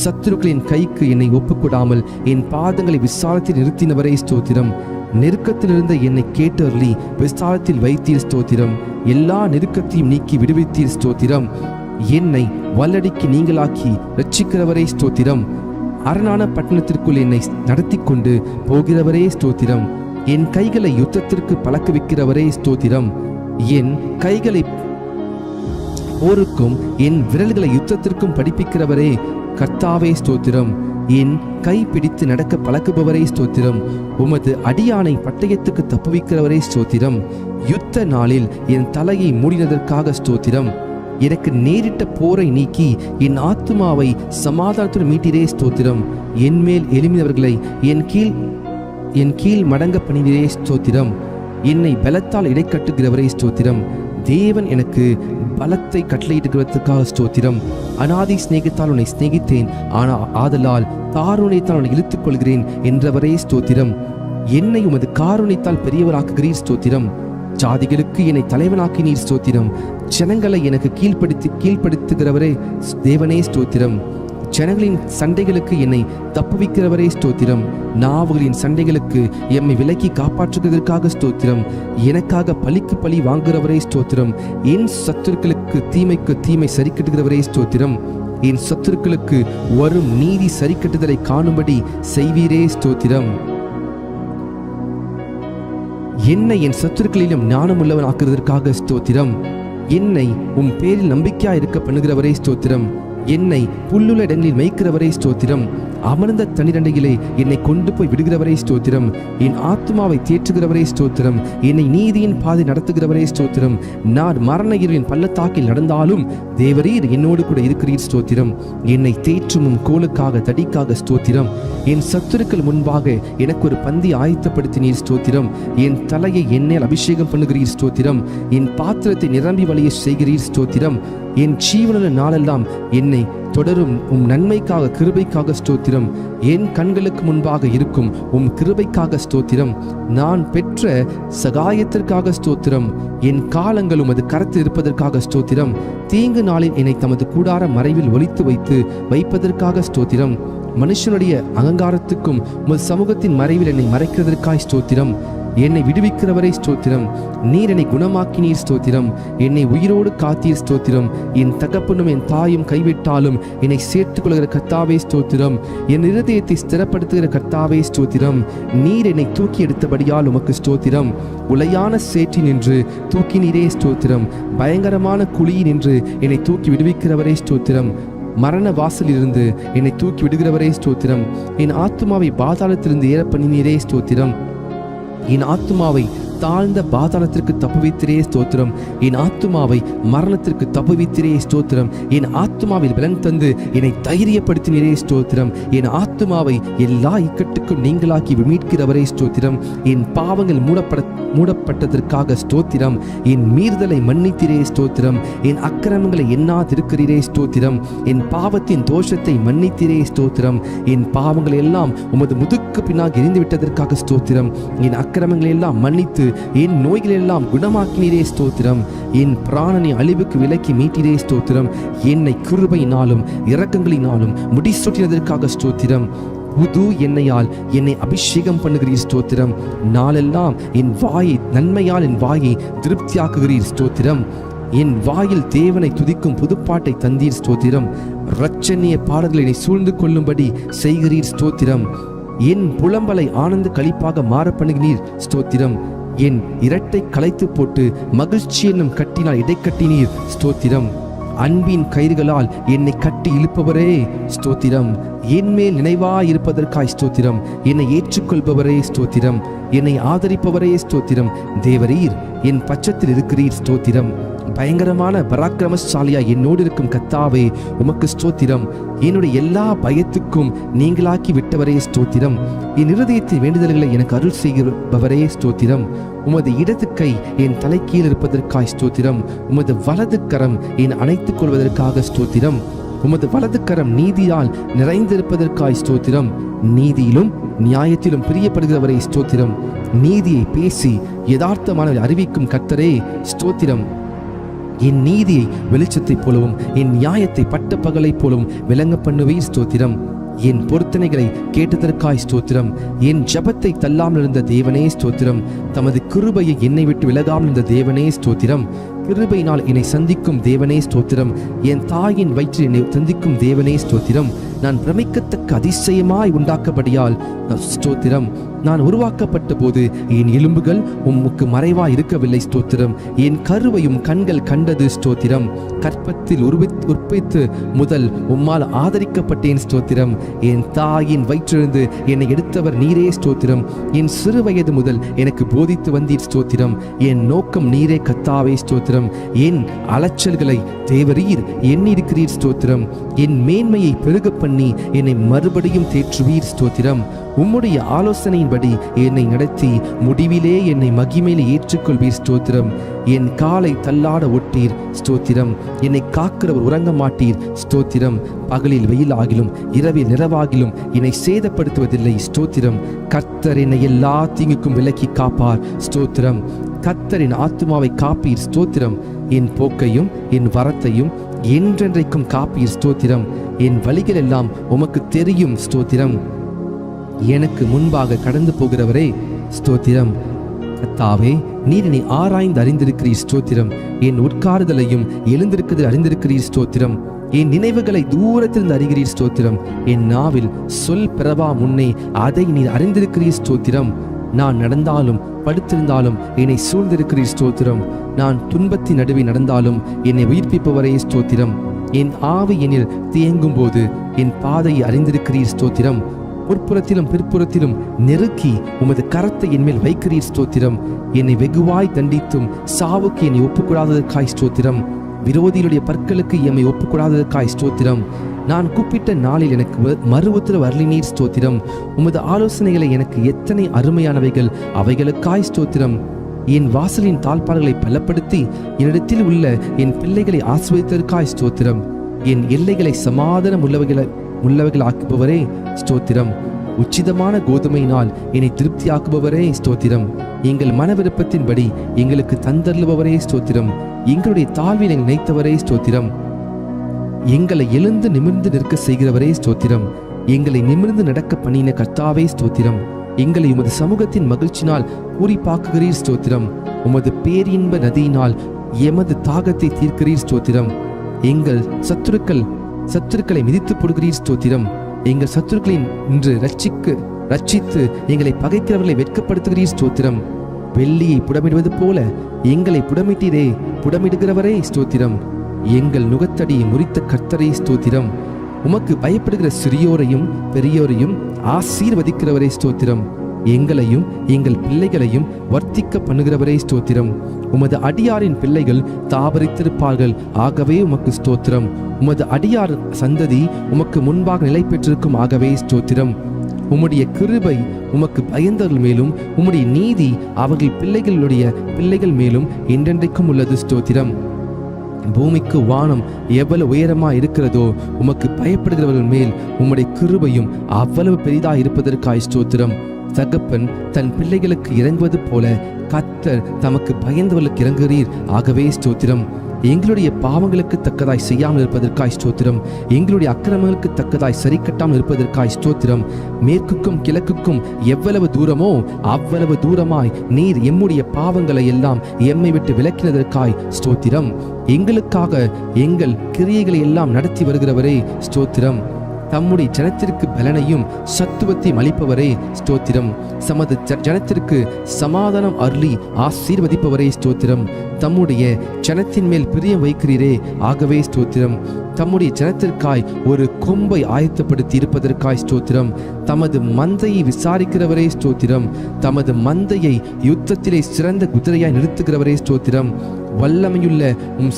சத்துருக்களின் கைக்கு என்னை ஒப்புக்கூடாமல் என் பாதங்களை விசாலத்தில் நிறுத்தினவரே ஸ்தோத்திரம். நெருக்கத்திலிருந்த என்னை கேட்டருளி விசாலத்தில் வைத்தீர் ஸ்தோத்திரம். எல்லா நெருக்கத்தையும் நீக்கி விடுவித்தீர் ஸ்தோத்திரம். என்னை வல்லடிக்கு நீங்களாக்கி ரட்சிக்கிறவரே ஸ்தோத்திரம். அரணான பட்டணத்திற்குள் என்னை நடத்தி கொண்டு போகிறவரே ஸ்தோத்திரம். என் கைகளை யுத்தத்திற்கு பழக்குவிக்கிறவரே ஸ்தோத்திரம். என் கைகளை போருக்கும் என் விரல்களை யுத்தத்திற்கும் படிப்பிக்கிறவரே கர்த்தாவே ஸ்தோத்திரம். என் கை பிடித்து நடக்க பழக்குபவரே ஸ்தோத்திரம். உமது அடியானை பட்டயத்துக்கு தப்புவிக்கிறவரே ஸ்தோத்திரம். யுத்த நாளில் என் தலையை மூடினதற்காக ஸ்தோத்திரம். எனக்கு நேரிட்ட போரை நீக்கி என் ஆத்துமாவை சமாதானத்துடன் மீட்டிரே ஸ்தோத்திரம். என் மேல் எழும்பினவர்களை என் கீழ் மடங்க பணிவரே ஸ்தோத்திரம். என்னை பலத்தால் இடைக்கட்டுகிறவரே ஸ்தோத்திரம். தேவன் எனக்கு பலத்தை கட்டளையிடுகிறதற்காக ஸ்தோத்திரம். அநாதி சிநேகத்தால் உன்னை சிநேகித்தேன், ஆதலால் காருண்யத்தால் உன்னை இழுத்துக் கொள்கிறேன் என்றவரே ஸ்தோத்திரம். என்னை உமது காருண்யத்தால் பெரியவராக்குகிறீர் ஸ்தோத்திரம். ஜாதிகளுக்கு என்னை தலைவனாக்கினீர் ஸ்தோத்திரம். ஜனங்களை எனக்கு கீழ்ப்படுத்துகிறவரே தேவனே ஸ்தோத்திரம். ஜனங்களின் சண்டைகளுக்கு என்னை தப்புவிக்கிறவரே ஸ்தோத்திரம். நாவுகளின் சண்டைகளுக்கு எம்மை விலக்கி காப்பாற்றுவதற்காக ஸ்தோத்திரம். எனக்காக பழிக்கு பழி வாங்குகிறவரே ஸ்தோத்திரம். என் சத்துருக்களுக்கு தீமைக்கு தீமை சரிக்கட்டுகிறவரே ஸ்தோத்திரம். என் சத்துருக்களுக்கு வரும் நீதி சரிக்கட்டுதலை காணும்படி செய்வீரே ஸ்தோத்திரம். என்னை என் சத்துருக்களிலும் ஞானமுள்ளவன் ஆக்குவதற்காக ஸ்தோத்திரம். என்னை உம் பேரில் நம்பிக்கையா இருக்க பண்ணுகிறவரே ஸ்தோத்திரம். என்னை புல்லுள்ள இடங்களில் மேய்க்கிறவரே ஸ்தோத்திரம். அமர்ந்த தண்ணீரண்டையிலே என்னை கொண்டு போய் விடுகிறவரே ஸ்தோத்திரம். என் ஆத்துமாவை தேற்றுகிறவரே ஸ்தோத்திரம். என்னை நீதியின் பாதை நடத்துகிறவரே ஸ்தோத்திரம். நான் மரண இருளின் பள்ளத்தாக்கில் நடந்தாலும் தேவரீர் என்னோடு கூட இருக்கிறீர் ஸ்தோத்திரம். என்னை தேற்றும் கோலுக்காக தடிக்காக ஸ்தோத்திரம். என் சத்துருக்கள் முன்பாக எனக்கு ஒரு பந்தி ஆயத்தப்படுத்தினீர் ஸ்தோத்திரம். என் தலையை எண்ணெயில் அபிஷேகம் பண்ணுகிறீர் ஸ்தோத்திரம். என் பாத்திரத்தை நிரம்பி வழிய செய்கிறீர் ஸ்தோத்திரம். என் ஜீவனுள்ள நாளெல்லாம் என்னை தொடரும் நன்மைக்காக கிருபைக்காக ஸ்தோத்திரம். என் கண்களுக்கு முன்பாக இருக்கும் கிருபைக்காக ஸ்தோத்திரம். நான் பெற்ற சகாயத்திற்காக ஸ்தோத்திரம். என் காலங்கள் உமது கரத்தில் இருப்பதற்காக ஸ்தோத்திரம். தீங்கு நாளில் என்னை தமது கூடார மறைவில் ஒளித்து வைப்பதற்காக ஸ்தோத்திரம். மனுஷனுடைய அகங்காரத்துக்கும் உமது சமூகத்தின் மறைவில் என்னை மறைக்கிறதற்காய் ஸ்தோத்திரம். என்னை விடுவிக்கிறவரை ஸ்தோத்திரம். நீர் என்னை குணமாக்கினீர் ஸ்தோத்திரம். என்னை உயிரோடு காத்தீர் ஸ்தோத்திரம். என் தகப்பனும் என் தாயும் கைவிட்டாலும் என்னை சேர்த்துக் கொள்கிற கர்த்தாவே ஸ்தோத்திரம். என் இருதயத்தை ஸ்திரப்படுத்துகிற கர்த்தாவே ஸ்தோத்திரம். நீர் என்னை தூக்கி எடுத்தபடியால் உமக்கு ஸ்தோத்திரம். உளையான சேற்றி நின்று தூக்கினீரே ஸ்தோத்திரம். பயங்கரமான குழியில் நின்று என்னை தூக்கி விடுவிக்கிறவரே ஸ்தோத்திரம். மரண வாசலிலிருந்து என்னை தூக்கி விடுகிறவரே ஸ்தோத்திரம். என் ஆத்துமாவை பாதாளத்திலிருந்து ஏற பண்ணினீரே ஸ்தோத்திரம். என் ஆத்துமாவை தாழ்ந்த பாதாளத்திற்கு தப்புவித்திரே ஸ்தோத்திரம். என் ஆத்துமாவை மரணத்திற்கு தப்புவித்திரே ஸ்தோத்திரம். என் ஆத்துமாவில் பலன் தந்து என்னை தைரியப்படுத்தினரே ஸ்தோத்திரம். என் ஆத்துமாவை எல்லா இக்கட்டுக்கும் நீங்களாக்கி மீட்கிறவரே ஸ்தோத்திரம். என் பாவங்கள் மூடப்பட்டதற்காக ஸ்தோத்திரம். என் மீறுதலை மன்னித்திரே ஸ்தோத்திரம். என் அக்கிரமங்களை எண்ணாதிருக்கிறீரே ஸ்தோத்திரம். என் பாவத்தின் தோஷத்தை மன்னித்திரே ஸ்தோத்திரம். என் பாவங்களை எல்லாம் உமது முதுக்கு பின்னாக எரிந்துவிட்டதற்காக ஸ்தோத்திரம். என் அக்கிரமங்களை எல்லாம் மன்னித்து என் நோய்களெல்லாம் குணமாக்கினீரே ஸ்தோத்திரம். என் பிராணனை அழிவுக்கு விலக்கி மீட்டிரே ஸ்தோத்திரம். என்னை கிருபையினாலும் இரக்கங்களினாலும் முடிசூட்டினதற்காக ஸ்தோத்திரம். புது எண்ணெயால் என்னை அபிஷேகம் பண்ணுகிறீர் ஸ்தோத்திரம். நாளெல்லாம் என் வாயை நன்மையால் என் வாயை திருப்தியாக்குகிறீர் ஸ்தோத்திரம். என் வாயில் தேவனை துதிக்கும் புதுப்பாட்டை தந்தீர் ஸ்தோத்திரம். இரட்சணிய பாடல்களை என்னை சூழ்ந்து கொள்ளும்படி செய்கிறீர் ஸ்தோத்திரம். என் புலம்பலை ஆனந்த களிப்பாக மாற பண்ணுகிறீர் ஸ்தோத்திரம். என் இரட்டை களைத்து போட்டு மகிழ்ச்சி என்னும் கட்டினால் இடைக்கட்டினீர் ஸ்தோத்திரம். அன்பின் கயிறுகளால் என்னை கட்டி இழுப்பவரே ஸ்தோத்திரம். என் மேல் நினைவாயிருப்பதற்காய் ஸ்தோத்திரம். என்னை ஏற்றுக்கொள்பவரே ஸ்தோத்திரம். என்னை ஆதரிப்பவரே ஸ்தோத்திரம். தேவரீர் என் பட்சத்தில் இருக்கிறீர் ஸ்தோத்திரம். பயங்கரமான பராக்கிரமசாலியா என்னோடு இருக்கும் கர்த்தாவே உமக்கு ஸ்தோத்திரம். என்னுடைய எல்லா பயத்துக்கும் நீங்களாக்கி விட்டவரே ஸ்தோத்திரம். என் இருதயத்தின் வேண்டுதல்களை எனக்கு அருள் செய்கிறவரே ஸ்தோத்திரம். உமது இடது கை என் தலைக்கீழ் இருப்பதற்காய் ஸ்தோத்திரம். உமது வலது கரம் என் அணைத்துக் கொள்வதற்காக ஸ்தோத்திரம். உமது வலது கரம் நீதியால் நிறைந்திருப்பதற்காய் ஸ்தோத்திரம். நீதியிலும் நியாயத்திலும் பிரியப்படுகிறவரே ஸ்தோத்திரம். நீதியை பேசி யதார்த்தமான அறிவிக்கும் கர்த்தரே ஸ்தோத்திரம். என் நீதியை வெளிச்சத்தைப் போலவும் என் நியாயத்தை பட்ட பகலைப் போலவும் விளங்க பண்ணுவீர் ஸ்தோத்திரம். என் பொருத்தனைகளை கேட்டதற்காய் ஸ்தோத்திரம். என் ஜபத்தை தள்ளாமல் இருந்த தேவனே ஸ்தோத்திரம். தமது கிருபையை என்னை விட்டு விலகாமல் இருந்த தேவனே ஸ்தோத்திரம். கிருபையினால் என்னை சந்திக்கும் தேவனே ஸ்தோத்திரம். என் தாயின் வயிற்றில் என்னை சந்திக்கும் தேவனே ஸ்தோத்திரம். நான் பிரமிக்கத்தக்க அதிசயமாய் உண்டாக்கப்படியால் ஸ்தோத்திரம். நான் உருவாக்கப்பட்ட போது என் எலும்புகள் உமக்கு மறைவாய் இருக்கவில்லை ஸ்தோத்திரம். என் கருவையும் கண்கள் கண்டது ஸ்தோத்திரம். கற்பத்தில் உற்பத்தி முதல் உம்மால் ஆதரிக்கப்பட்டேன் ஸ்தோத்திரம். என் தாயின் வயிற்றிலிருந்து என்னை எடுத்தவர் நீரே ஸ்தோத்திரம். என் சிறு வயது முதல் எனக்கு போதித்து வந்தீர் ஸ்தோத்திரம். என் நோக்கம் நீரே கர்த்தாவே ஸ்தோத்திரம். என் அலைச்சல்களை தேவரீர் எண்ணிருக்கிறீர் ஸ்தோத்திரம். என் மேன்மையை பெருக பண்ணி என்னை மறுபடியும் தேற்றுவீர் ஸ்தோத்திரம். உம்முடைய ஆலோசனையின்படி என்னை நடத்தி முடிவிலே என்னை மகிமையிலே ஏற்றுக்கொள்வீர் ஸ்தோத்திரம். என் காலை தள்ளாட ஒட்டீர் ஸ்தோத்திரம். என்னை காக்கிறவர் உறங்க மாட்டீர் ஸ்தோத்திரம். பகலில் வெயிலாகிலும் இரவில் நிறவாகிலும் என்னை சேதப்படுத்துவதில்லை ஸ்தோத்திரம். கர்த்தர் என்னை எல்லா தீங்குக்கும் விலக்கி காப்பார் ஸ்தோத்திரம். கர்த்தரின் ஆத்துமாவை காப்பீர் ஸ்தோத்திரம். என் போக்கையும் என் வரத்தையும் என்றென்றைக்கும் காப்பீர் ஸ்தோத்திரம். என் வழிகள் எல்லாம் உமக்கு தெரியும் ஸ்தோத்திரம். எனக்கு முன்பாக கடந்து போகிறவரே ஸ்தோத்திரம். கர்த்தாவே, நீர் என்னை ஆராய்ந்து அறிந்திருக்கிறீர் ஸ்தோத்திரம். என் உட்காருதலையும் எழுந்திருக்கிறதில் அறிந்திருக்கிறீர் ஸ்தோத்திரம். என் நினைவுகளை தூரத்திலிருந்து அறிகிறீர் ஸ்தோத்திரம். என் நாவில் சொல் பிறவா முன்னே அதை நீர் அறிந்திருக்கிறீர் ஸ்தோத்திரம். நான் நடந்தாலும் படுத்திருந்தாலும் என்னை சூழ்ந்திருக்கிறீர் ஸ்தோத்திரம். நான் துன்பத்தின் நடுவே நடந்தாலும் என்னை உயிர்ப்பிப்பவரே ஸ்தோத்திரம். என் ஆவி என்னில் தேங்கும் போது என் பாதையை அறிந்திருக்கிறீர் ஸ்தோத்திரம். முற்புறத்திலும் பிற்புறத்திலும் நெருக்கி உமது கரத்தை என்மேல் வைக்கிறீர் ஸ்தோத்திரம். என்னை வெகுவாய் தண்டித்தும் சாவுக்கு என்னை ஒப்புக்கூடாததற்காய் ஸ்தோத்திரம். விரோதிகளுடைய பற்களுக்கு எம்மை ஒப்புக்கூடாததற்காய் ஸ்தோத்திரம். நான் கூப்பிட்ட நாளில் எனக்கு மறு உத்தரவு அருளினீர் ஸ்தோத்திரம். உமது ஆலோசனைகளை எனக்கு எத்தனை அருமையானவைகள், அவைகளுக்காய் ஸ்தோத்திரம். என் வாசலின் தாழ்பாடுகளை பலப்படுத்தி என்னிடத்தில் உள்ள என் பிள்ளைகளை ஆசீர்வதித்ததற்காய் ஸ்தோத்திரம். என் எல்லைகளை சமாதானம் உள்ளவைகள் ஆக்குபவரே ஸ்தோத்திரம். உச்சிதமான கோதுமையினால் என்னை திருப்தியாக்குபவரே ஸ்தோத்திரம். எங்கள் மன விருப்பத்தின்படி எங்களுக்கு தந்தருளுபவரே ஸ்தோத்திரம். எங்களுடைய தாழ்வில் எங்கள் நினைத்தவரே ஸ்தோத்திரம். எங்களை எழுந்து நிமிர்ந்து நிற்க செய்கிறவரே ஸ்தோத்திரம். எங்களை நிமிர்ந்து நடக்க பண்ணின கர்த்தாவே ஸ்தோத்திரம். எங்களை உமது சமூகத்தின் மகிழ்ச்சினால் பூரிப்பாக்குகிறீர் ஸ்தோத்திரம். உமது பேரின்ப நதியினால் எமது தாகத்தை தீர்க்கிறீர் ஸ்தோத்திரம். எங்கள் சத்துருக்களை மிதித்து போடுகிறீர் ஸ்தோத்திரம். எங்கள் சத்துருக்களை இன்று ரட்சித்து எங்களை பகைக்கிறவர்களை வெட்கப்படுத்துகிறீர் ஸ்தோத்திரம். வெள்ளியை புடமிடுவது போல எங்களை புடமிடுகிறவரே ஸ்தோத்திரம். எங்கள் நுகத்தடியை முறித்த கர்த்தரே ஸ்தோத்திரம். உமக்கு பயப்படுகிற சிறியோரையும் பெரியோரையும் ஆசீர்வதிக்கிறவரே ஸ்தோத்திரம். எங்களையும் எங்கள் பிள்ளைகளையும் வர்த்திக்க பண்ணுகிறவரே ஸ்தோத்திரம். உமது அடியாரின் பிள்ளைகள் தாபரித்திருப்பார்கள், ஆகவே உமக்கு ஸ்தோத்திரம். உமது அடியார் சந்ததி உமக்கு முன்பாக நிலை பெற்றிருக்கும், ஆகவே ஸ்தோத்திரம். உம்முடைய கிருபை உமக்கு பயந்தவர்கள் மேலும் உம்முடைய நீதி அவர்கள் பிள்ளைகள் மேலும் என்றென்றைக்கும் உள்ளது ஸ்தோத்திரம். பூமிக்கு வானம் எவ்வளவு உயரமா இருக்கிறதோ உமக்கு பயப்படுகிறவர்கள் மேல் உம்முடைய கிருபையும் அவ்வளவு பெரிதாக இருப்பதற்காய் ஸ்தோத்திரம். தகப்பன் தன் பிள்ளைகளுக்கு இறங்குவது போல கர்த்தர் தமக்கு பயந்தவர்களுக்கு இறங்குகிறீர், ஆகவே ஸ்தோத்திரம். எங்களுடைய பாவங்களுக்கு தக்கதாய் செய்யாமல் இருப்பதற்காய் ஸ்தோத்திரம். எங்களுடைய அக்கிரமங்களுக்கு தக்கதாய் சரி கட்டாமல் இருப்பதற்காய் ஸ்தோத்திரம். மேற்குக்கும் கிழக்குக்கும் எவ்வளவு தூரமோ அவ்வளவு தூரமாய் நீர் எம்முடைய பாவங்களை எல்லாம் எம்மை விட்டு விலக்கினதற்காய் ஸ்தோத்திரம். எங்களுக்காக எங்கள் கிரியைகளை எல்லாம் நடத்தி வருகிறவரே ஸ்தோத்திரம். தம்முடைய ஜனத்திற்கு பலனையும் சத்துவத்தையும் அளிப்பவரே ஸ்தோத்திரம். சமது ஜனத்திற்கு சமாதானம் அருளி ஆசீர்வதிப்பவரே ஸ்தோத்திரம். தம்முடைய ஜனத்தின் மேல் பிரியம் வைக்கிறீரே, ஆகவே ஸ்தோத்திரம். தம்முடைய ஜனத்திற்காய் ஒரு கொம்பை ஆயத்தப்படுத்தி இருப்பதற்காய் ஸ்தோத்திரம். தமது மந்தையை விசாரிக்கிறவரே ஸ்தோத்திரம். தமது மந்தையை யுத்தத்திலே சிறந்த குதிரையாய் நிறுத்துகிறவரே ஸ்தோத்திரம். வல்லமையுள்ள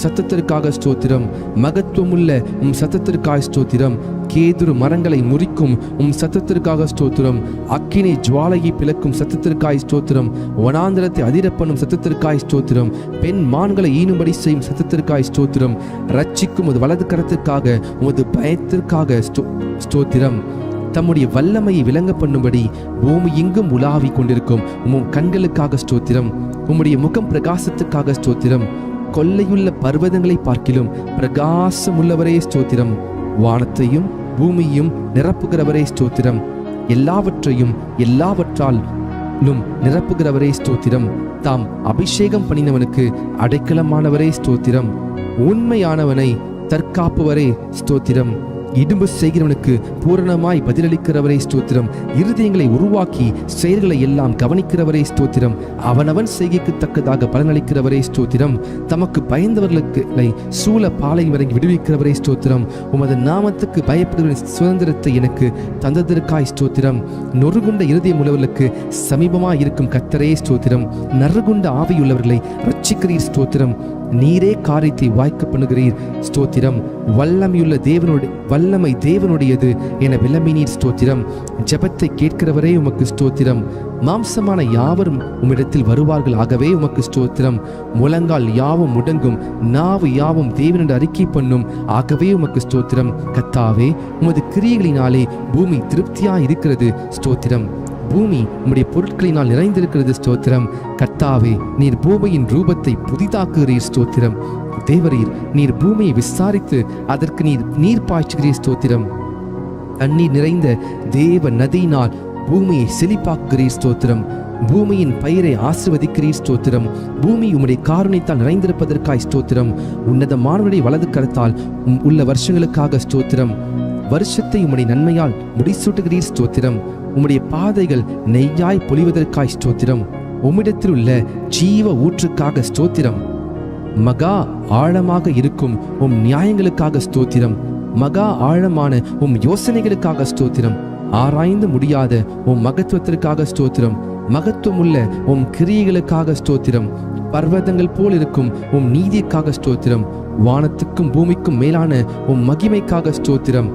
சத்தத்திற்காக ஸ்தோத்திரம். மகத்துவமுள்ள சத்தத்திற்காக ஸ்தோத்திரம். கேதுரு மரங்களை முறிக்கும் சத்தத்திற்காக ஸ்தோத்திரம். அக்கினி ஜுவாலையை பிளக்கும் சத்தத்திற்காய் ஸ்தோத்திரம். வனாந்திரத்தை அதிரப்பண்ணும் சத்தத்திற்காய் ஸ்தோத்திரம். பெண் மான்களை ஈனும்படி செய்யும் சத்தத்திற்காய் ஸ்தோத்திரம். ரட்சிக்கும் உமது வலது கரத்திற்காக உமது பயத்திற்காக ஸ்தோத்திரம். தம்முடைய வல்லமையை விளங்க பண்ணும்படி பூமி எங்கும் உலாவி கொண்டிருக்கும் கண்களுக்காக ஸ்தோத்திரம். உம்முடைய முகம் பிரகாசத்துக்காக ஸ்தோத்திரம். கொள்ளையுள்ள பர்வதங்களை பார்க்கிலும் பிரகாசம் உள்ளவரே ஸ்தோத்திரம். வானத்தையும் பூமியையும் நிரப்புகிறவரே ஸ்தோத்திரம். எல்லாவற்றையும் எல்லாவற்றாலும் நிரப்புகிறவரே ஸ்தோத்திரம். தாம் அபிஷேகம் பண்ணினவனுக்கு அடைக்கலமானவரே ஸ்தோத்திரம். உண்மையானவனை தற்காப்புவரே ஸ்தோத்திரம். இடும்பு செய்கிறவனுக்கு பூரணமாய் பதிலளிக்கிறவரே ஸ்தோத்திரம். இருதயங்களை உருவாக்கி செயல்களை எல்லாம் கவனிக்கிறவரே ஸ்தோத்திரம். அவனவன் செய்கைக்கு தக்கதாக பலனளிக்கிறவரே ஸ்தோத்திரம். தமக்கு பயந்தவர்களுக்கு சூழ பாலை வரைக்கும் விடுவிக்கிறவரே ஸ்தோத்திரம். உமது நாமத்துக்கு பயப்படுகிற சுதந்திரத்தை எனக்கு தந்ததற்காய் ஸ்தோத்திரம். நொறுகுண்ட இருதயம் உள்ளவர்களுக்கு சமீபமாய் இருக்கும் கர்த்தரே ஸ்தோத்திரம். நறுகுண்ட ஆவியுள்ளவர்களை ரட்சிக்கிறீர் ஸ்தோத்திரம். நீரே காரியத்தை வாய்க்க பண்ணுகிறீர் ஸ்தோத்திரம். வல்லமை தேவனுடையது என விளம்பினீர் ஸ்தோத்திரம். ஜெபத்தை கேட்கிறவரே உமக்கு ஸ்தோத்திரம். மாம்சமான யாவரும் உம்மிடத்தில் வருவார்கள், ஆகவே உமக்கு ஸ்தோத்திரம். முழங்கால் யாவும் முடங்கும், நாவு யாவும் தேவனுடைய அறிக்கை பண்ணும், ஆகவே உமக்கு ஸ்தோத்திரம். கர்த்தாவே, உமது கிரியைகளினாலே பூமி திருப்தியாய் இருக்கிறது ஸ்தோத்திரம். பூமி உம்முடைய பொருட்களினால் நிறைந்திருக்கிறது ஸ்தோத்திரம். கர்த்தாவே, நீர் பூமியின் ரூபத்தை புதிதாக்குகிறீர் ஸ்தோத்திரம். தேவரீர், நீர் பூமியை விசாரித்து அதற்கு நீர் பாய்ச்சுகிறீர் ஸ்தோத்திரம். தண்ணீர் நிறைந்த தேவ நதியினால் பூமியை செழிப்பாக்குகிறீர் ஸ்தோத்திரம். பூமியின் பயிரை ஆசீர்வதிக்கிறீர் ஸ்தோத்திரம். பூமி உம்முடைய காருண்யத்தால் நிறைந்திருப்பதற்காய் ஸ்தோத்திரம். உன்னதமானவருடைய வலது கரத்தால் உள்ள வருஷங்களுக்காக ஸ்தோத்திரம். வருஷத்தை உம்முடைய நன்மையால் முடிசூட்டுகிறீர் ஸ்தோத்திரம். உம்முடைய பாதைகள் நெய்யாய் பொழிவதற்காய் ஸ்தோத்திரம். உம்மிடத்தில் உள்ள ஜீவ ஊற்றுக்காக ஸ்தோத்திரம். மகா ஆழமாக இருக்கும் உம் நியாயங்களுக்காக ஸ்தோத்திரம். மகா ஆழமான உம் யோசனைகளுக்காக ஸ்தோத்திரம். ஆராய்ந்து முடியாத உம் மகத்துவத்திற்காக ஸ்தோத்திரம். மகத்துவமுள்ள உம் கிரியைகளுக்காக ஸ்தோத்திரம். பர்வதங்கள் போல் இருக்கும் உம் நீதிக்காக ஸ்தோத்திரம். வானத்துக்கும் பூமிக்கும் மேலான உம் மகிமைக்காக ஸ்தோத்திரம்.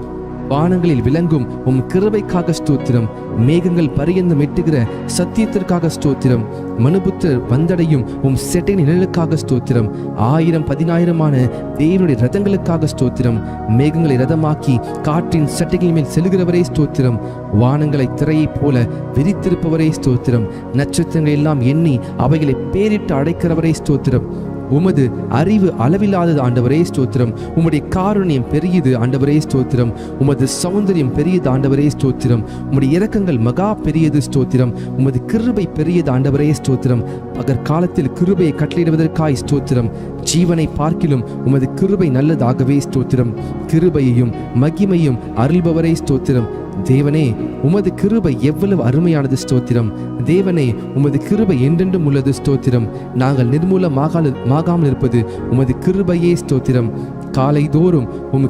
வானங்களில் விளங்கும் உம் கிருபைக்காக ஸ்தோத்திரம். மேகங்கள் பரியந்தம் எட்டுகிற சத்தியத்திற்காக ஸ்தோத்திரம். மனுபுத்தர் வந்தடையும் உம் செட்டை நிழலுக்காக ஸ்தோத்திரம். 1000-10,000 தேவனுடைய ரதங்களுக்காக ஸ்தோத்திரம். மேகங்களை ரதமாக்கி காற்றின் சட்டைகள் மேல் செல்கிறவரே ஸ்தோத்திரம். வானங்களை திரையைப் போல விரித்திருப்பவரே ஸ்தோத்திரம். நட்சத்திரங்கள் எல்லாம் எண்ணி அவைகளை பேரிட்டு அடைக்கிறவரே ஸ்தோத்திரம். உமது அறிவு அளவில்லாதது ஆண்டவரே ஸ்தோத்திரம். உம்முடைய காருண்யம் பெரியது ஆண்டவரே ஸ்தோத்திரம். உமது சௌந்தரியம் பெரியது ஆண்டவரே ஸ்தோத்திரம். உம்முடைய இரக்கங்கள் மகா பெரியது ஸ்தோத்திரம். உமது கிருபை பெரியது ஆண்டவரே ஸ்தோத்திரம். பகற்காலத்தில் கிருபையை கட்டளையிடுவதற்காய் ஸ்தோத்திரம். ஜீவனை பார்க்கிலும் உமது கிருபை நல்லதாகவே ஸ்தோத்திரம். கிருபையையும் மகிமையும் அருள்பவரே ஸ்தோத்திரம். தேவனே, உமது கிருபை எவ்வளவு அருமையானது ஸ்தோத்திரம். தேவனே, உமது கிருபை என்றென்றும் உள்ளது ஸ்தோத்திரம். நாங்கள் நிர்மூலமாகாமல் இருப்பது உமது கிருபையே ஸ்தோத்திரம். காலை தோறும் உம்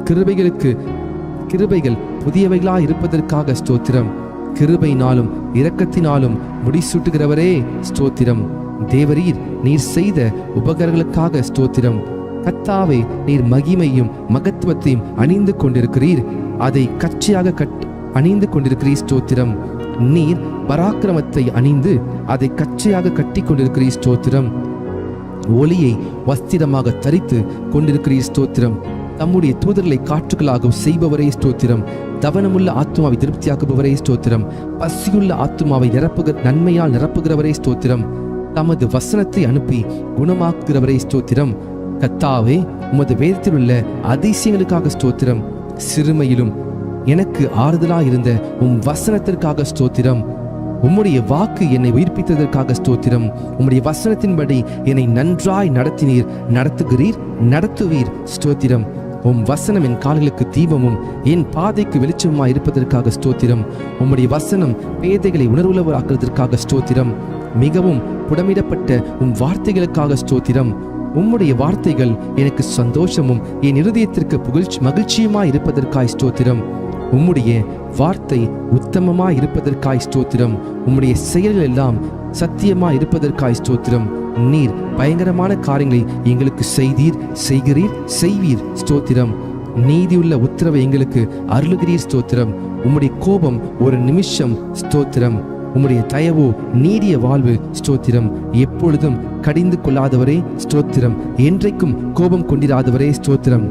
கிருபைகள் புதியவைகளா இருப்பதற்காக ஸ்தோத்திரம். கிருபையினாலும் இரக்கத்தினாலும் முடிசூட்டுகிறவரே ஸ்தோத்திரம். தேவரீர், நீர் செய்த உபகாரங்களுக்காக ஸ்தோத்திரம். கர்த்தாவே, நீர் மகிமையும் மகத்துவத்தையும் அணிந்து கொண்டிருக்கிறீர். அதை கச்சையாக அணிந்து கொண்டிருக்கிறீர் ஸ்தோத்திரம். நீர் பராக்கிரமத்தை அணிந்து அதை கச்சையாக கட்டி கொண்டிருக்கிறீர் ஸ்தோத்திரம். ஒளியை வஸ்திரமாக தரித்து கொண்டிருக்கிறீர் ஸ்தோத்திரம். தம்முடைய தூதர்களை காற்றுகளாக செய்பவரே ஸ்தோத்திரம். தவனமுள்ள ஆத்மாவை திருப்தியாக்குபவரே ஸ்தோத்திரம். பசியுள்ள ஆத்மாவை நன்மையால் நிரப்புகிறவரே ஸ்தோத்திரம். தமது வசனத்தை அனுப்பி குணமாக்குகிறவரே ஸ்தோத்திரம். கர்த்தாவே, உமது வேதத்தில் உள்ள அதிசயங்களுக்காக ஸ்தோத்திரம். சிறுமையிலும் எனக்கு ஆறுதலாயிருந்த உம் வசனத்திற்காக ஸ்தோத்திரம். உம்முடைய வாக்கு என்னை உயிர்ப்பித்ததற்காக ஸ்தோத்திரம். உம்முடைய வசனத்தின்படி என்னை நன்றாய் நடத்துவீர் ஸ்தோத்திரம். உம் வசனம் என் கால்களுக்கு தீபமும் என் பாதைக்கு வெளிச்சமாய் இருப்பதற்காக ஸ்தோத்திரம். உம்முடைய வசனம் பேதைகளை உணர்வுள்ளவராக்குவதற்காக ஸ்தோத்திரம். மிகவும் புடமிடப்பட்ட உம் வார்த்தைகளுக்காக ஸ்தோத்திரம். உம்முடைய வார்த்தைகள் எனக்கு சந்தோஷமும் என் இருதயத்திற்கு மகிழ்ச்சியுமாய் இருப்பதற்காய் ஸ்தோத்திரம். உம்முடைய வார்த்தை உத்தமமாய் இருப்பதற்காய் ஸ்தோத்திரம். உம்முடைய செயல்கள் எல்லாம் சத்தியமாய் இருப்பதற்காய் ஸ்தோத்திரம். நீர் பயங்கரமான காரியங்களை எங்களுக்கு செய்வீர் ஸ்தோத்திரம். நீதியுள்ள உத்தரவை எங்களுக்கு அருளுகிறீர் ஸ்தோத்திரம். உம்முடைய கோபம் ஒரு நிமிஷம் ஸ்தோத்திரம். உம்முடைய தயவோ நீடிய வாழ்வு ஸ்தோத்திரம். எப்பொழுதும் கடிந்து கொள்ளாதவரே ஸ்தோத்திரம். என்றைக்கும் கோபம் கொண்டிராதவரே ஸ்தோத்திரம்.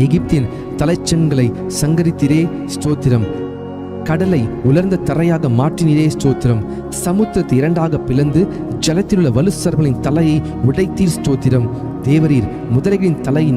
எகிப்தின் தலைச்சன்களை சங்கரித்திரே ஸ்தோத்திரம். கடலை உலர்ந்த தரையாக மாற்றினீரே ஸ்தோத்திரம். சமுத்திரத்தை இரண்டாக பிளந்து ஜலத்தில் உள்ள வலுசர்களின் தலையை உடைத்தீர் ஸ்தோத்திரம். தேவரீர் முதலைகளின் தலையை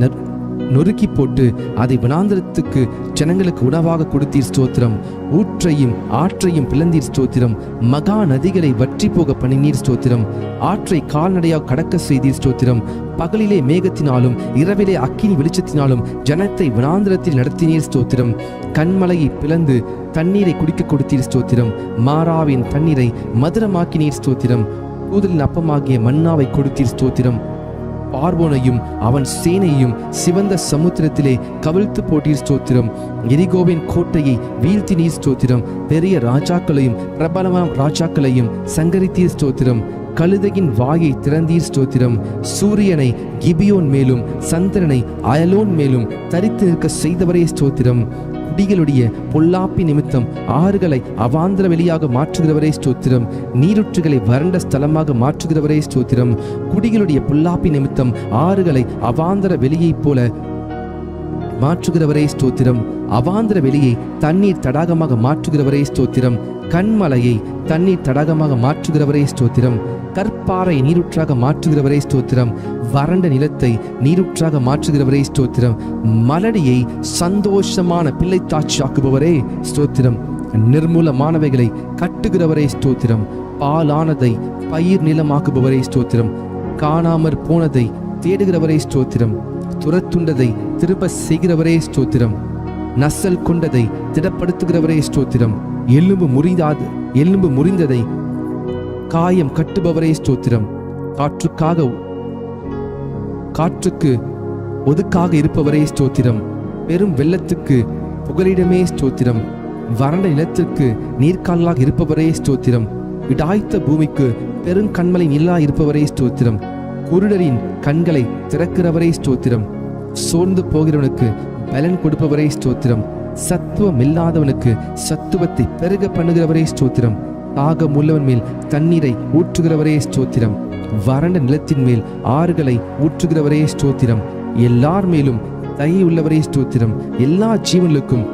நொறுக்கி போட்டு அதை வனாந்திரத்துக்கு ஜனங்களுக்கு உணவாக கொடுத்தீர் ஸ்தோத்திரம். ஊற்றையும் ஆற்றையும் பிளந்தீர் ஸ்தோத்திரம். மகா நதிகளை வற்றி போக பண்ணினீர் ஸ்தோத்திரம். ஆற்றை கால்நடையாக கடக்க செய்தீர் ஸ்தோத்திரம். பகலிலே மேகத்தினாலும் இரவிலே அக்கினி வெளிச்சத்தினாலும் ஜனத்தை வனாந்திரத்தில் நடத்தினீர் ஸ்தோத்திரம். கண்மலையை பிளந்து தண்ணீரை குடிக்க கொடுத்தீர் ஸ்தோத்திரம். மாறாவின் தண்ணீரை மதுரமாக்கினீர் ஸ்தோத்திரம். கூதலின் அப்பமாகிய மன்னாவை கொடுத்தீர் ஸ்தோத்திரம். பார்வோனையும் அவன் சேனையும் சிவந்த சமுத்திரத்திலே கவிழ்த்து போட்டீர் ஸ்தோத்திரம். எரிகோவின் கோட்டையை வீழ்த்தினீர் ஸ்தோத்திரம். பெரிய ராஜாக்களையும் பிரபலமான ராஜாக்களையும் சங்கரித்தீர் ஸ்தோத்திரம். கழுதையின் வாயை திறந்தீர் ஸ்தோத்திரம். சூரியனை கிபியோன் மேலும் சந்திரனை அயலோன் மேலும் தரித்து நிற்க செய்தவரே ஸ்தோத்திரம். குடிகளுடைய பொல்லாப்பி நிமித்தம் ஆறுகளை அவாந்திர வெளியாக மாற்றுகிறவரே ஸ்தோத்திரம். நீருற்றுகளை வறண்ட ஸ்தலமாக மாற்றுகிறவரே ஸ்தோத்திரம். குடிகளுடைய பொல்லாப்பி நிமித்தம் ஆறுகளை அவாந்திர வெளியைப் போல மாற்றுகிறவரே ஸ்தோத்திரம். அவாந்திர வெளியை தண்ணீர் தடாகமாக மாற்றுகிறவரே ஸ்தோத்திரம். கண்மலையை தண்ணீர் தடாகமாக மாற்றுகிறவரே ஸ்தோத்திரம். கற்பாறை நீருற்றாக மாற்றுகிறவரே ஸ்தோத்திரம். வறண்ட நிலத்தை நீருற்றாக மாற்றுகிறவரே ஸ்தோத்திரம். மலடியை சந்தோஷமான பிள்ளைத்தாட்சியாக்குபவரே ஸ்தோத்திரம். நிர்மூலமானவைகளை கட்டுகிறவரே ஸ்தோத்திரம். பாலானதை பயிர் நிலமாக்குபவரே ஸ்தோத்திரம். காணாமற் போனதை தேடுகிறவரே ஸ்தோத்திரம். துரத்துண்டதை திரும்ப செய்கிறவரே ஸ்தோத்திரம். நசல் கொண்டதை திடப்படுத்துகிறவரே ஸ்தோத்திரம். எலும்பு முறிந்ததை காயம் கட்டுபவரே ஸ்தோத்திரம். காற்றுக்கு ஒதுக்காக இருப்பவரே ஸ்தோத்திரம். பெரும் வெள்ளத்துக்கு புகலிடமே ஸ்தோத்திரம். வறண்ட நிலத்திற்கு நீர்க்காலாக இருப்பவரே ஸ்தோத்திரம். இடாய்த்த பூமிக்கு பெருங்கண்மலை நிலா இருப்பவரே ஸ்தோத்திரம். குருடரின் கண்களை திறக்கிறவரே ஸ்தோத்திரம். சோர்ந்து போகிறவனுக்கு பலன் கொடுப்பவரே ஸ்தோத்திரம். சத்துவம் இல்லாதவனுக்கு சத்துவத்தை பெருக பண்ணுகிறவரே ஸ்தோத்திரம். தாகம் உள்ளவன் மேல் தண்ணீரை ஊற்றுகிறவரே ஸ்தோத்திரம். வறண்ட நிலத்தின் மேல் ஆறுகளை ஊற்றுகிறவரே ஸ்தோத்திரம். எல்லார் மேலும் தயை உள்ளவரே ஸ்தோத்திரம். எல்லா ஜீவன்களுக்கும்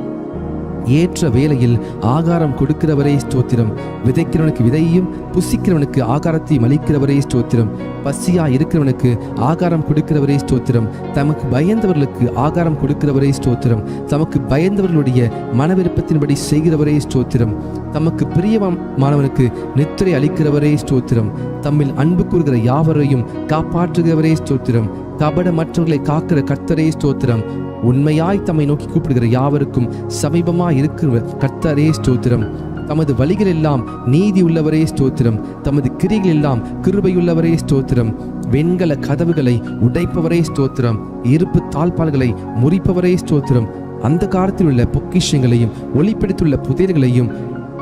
ஏற்ற வேளையில் ஆகாரம் கொடுக்கிறவரே ஸ்தோத்திரம். விதைக்கிறவனுக்கு விதையையும் புசிக்கிறவனுக்கு ஆகாரத்தையும் அளிக்கிறவரே ஸ்தோத்திரம். பசியா இருக்கிறவனுக்கு ஆகாரம் கொடுக்கிறவரே ஸ்தோத்திரம். தமக்கு பயந்தவர்களுக்கு ஆகாரம் கொடுக்கிறவரே ஸ்தோத்திரம். தமக்கு பயந்தவர்களுடைய மன விருப்பத்தின்படி செய்கிறவரே ஸ்தோத்திரம். தமக்கு பிரியமானவனுக்கு நித்திரை அளிக்கிறவரே ஸ்தோத்திரம். தம்மில் அன்பு கூறுகிற யாவரையும் காப்பாற்றுகிறவரே ஸ்தோத்திரம். கபடமற்றவர்களை காக்கிற கர்த்தரே ஸ்தோத்திரம். உண்மையாய் தம்மை நோக்கி கூப்பிடுகிற யாவருக்கும் சமீபமாய் இருக்கிற கர்த்தரே ஸ்தோத்திரம். தமது வழிகள் எல்லாம் நீதி உள்ளவரே ஸ்தோத்திரம். தமது கிரிகள் எல்லாம் கிருபையுள்ளவரே ஸ்தோத்திரம். வெண்கல கதவுகளை உடைப்பவரே ஸ்தோத்திரம். இருப்பு தாழ்பால்களை முறிப்பவரே ஸ்தோத்திரம். அந்த காலத்தில் உள்ள பொக்கிஷங்களையும் ஒளிப்படுத்தியுள்ள புதையல்களையும்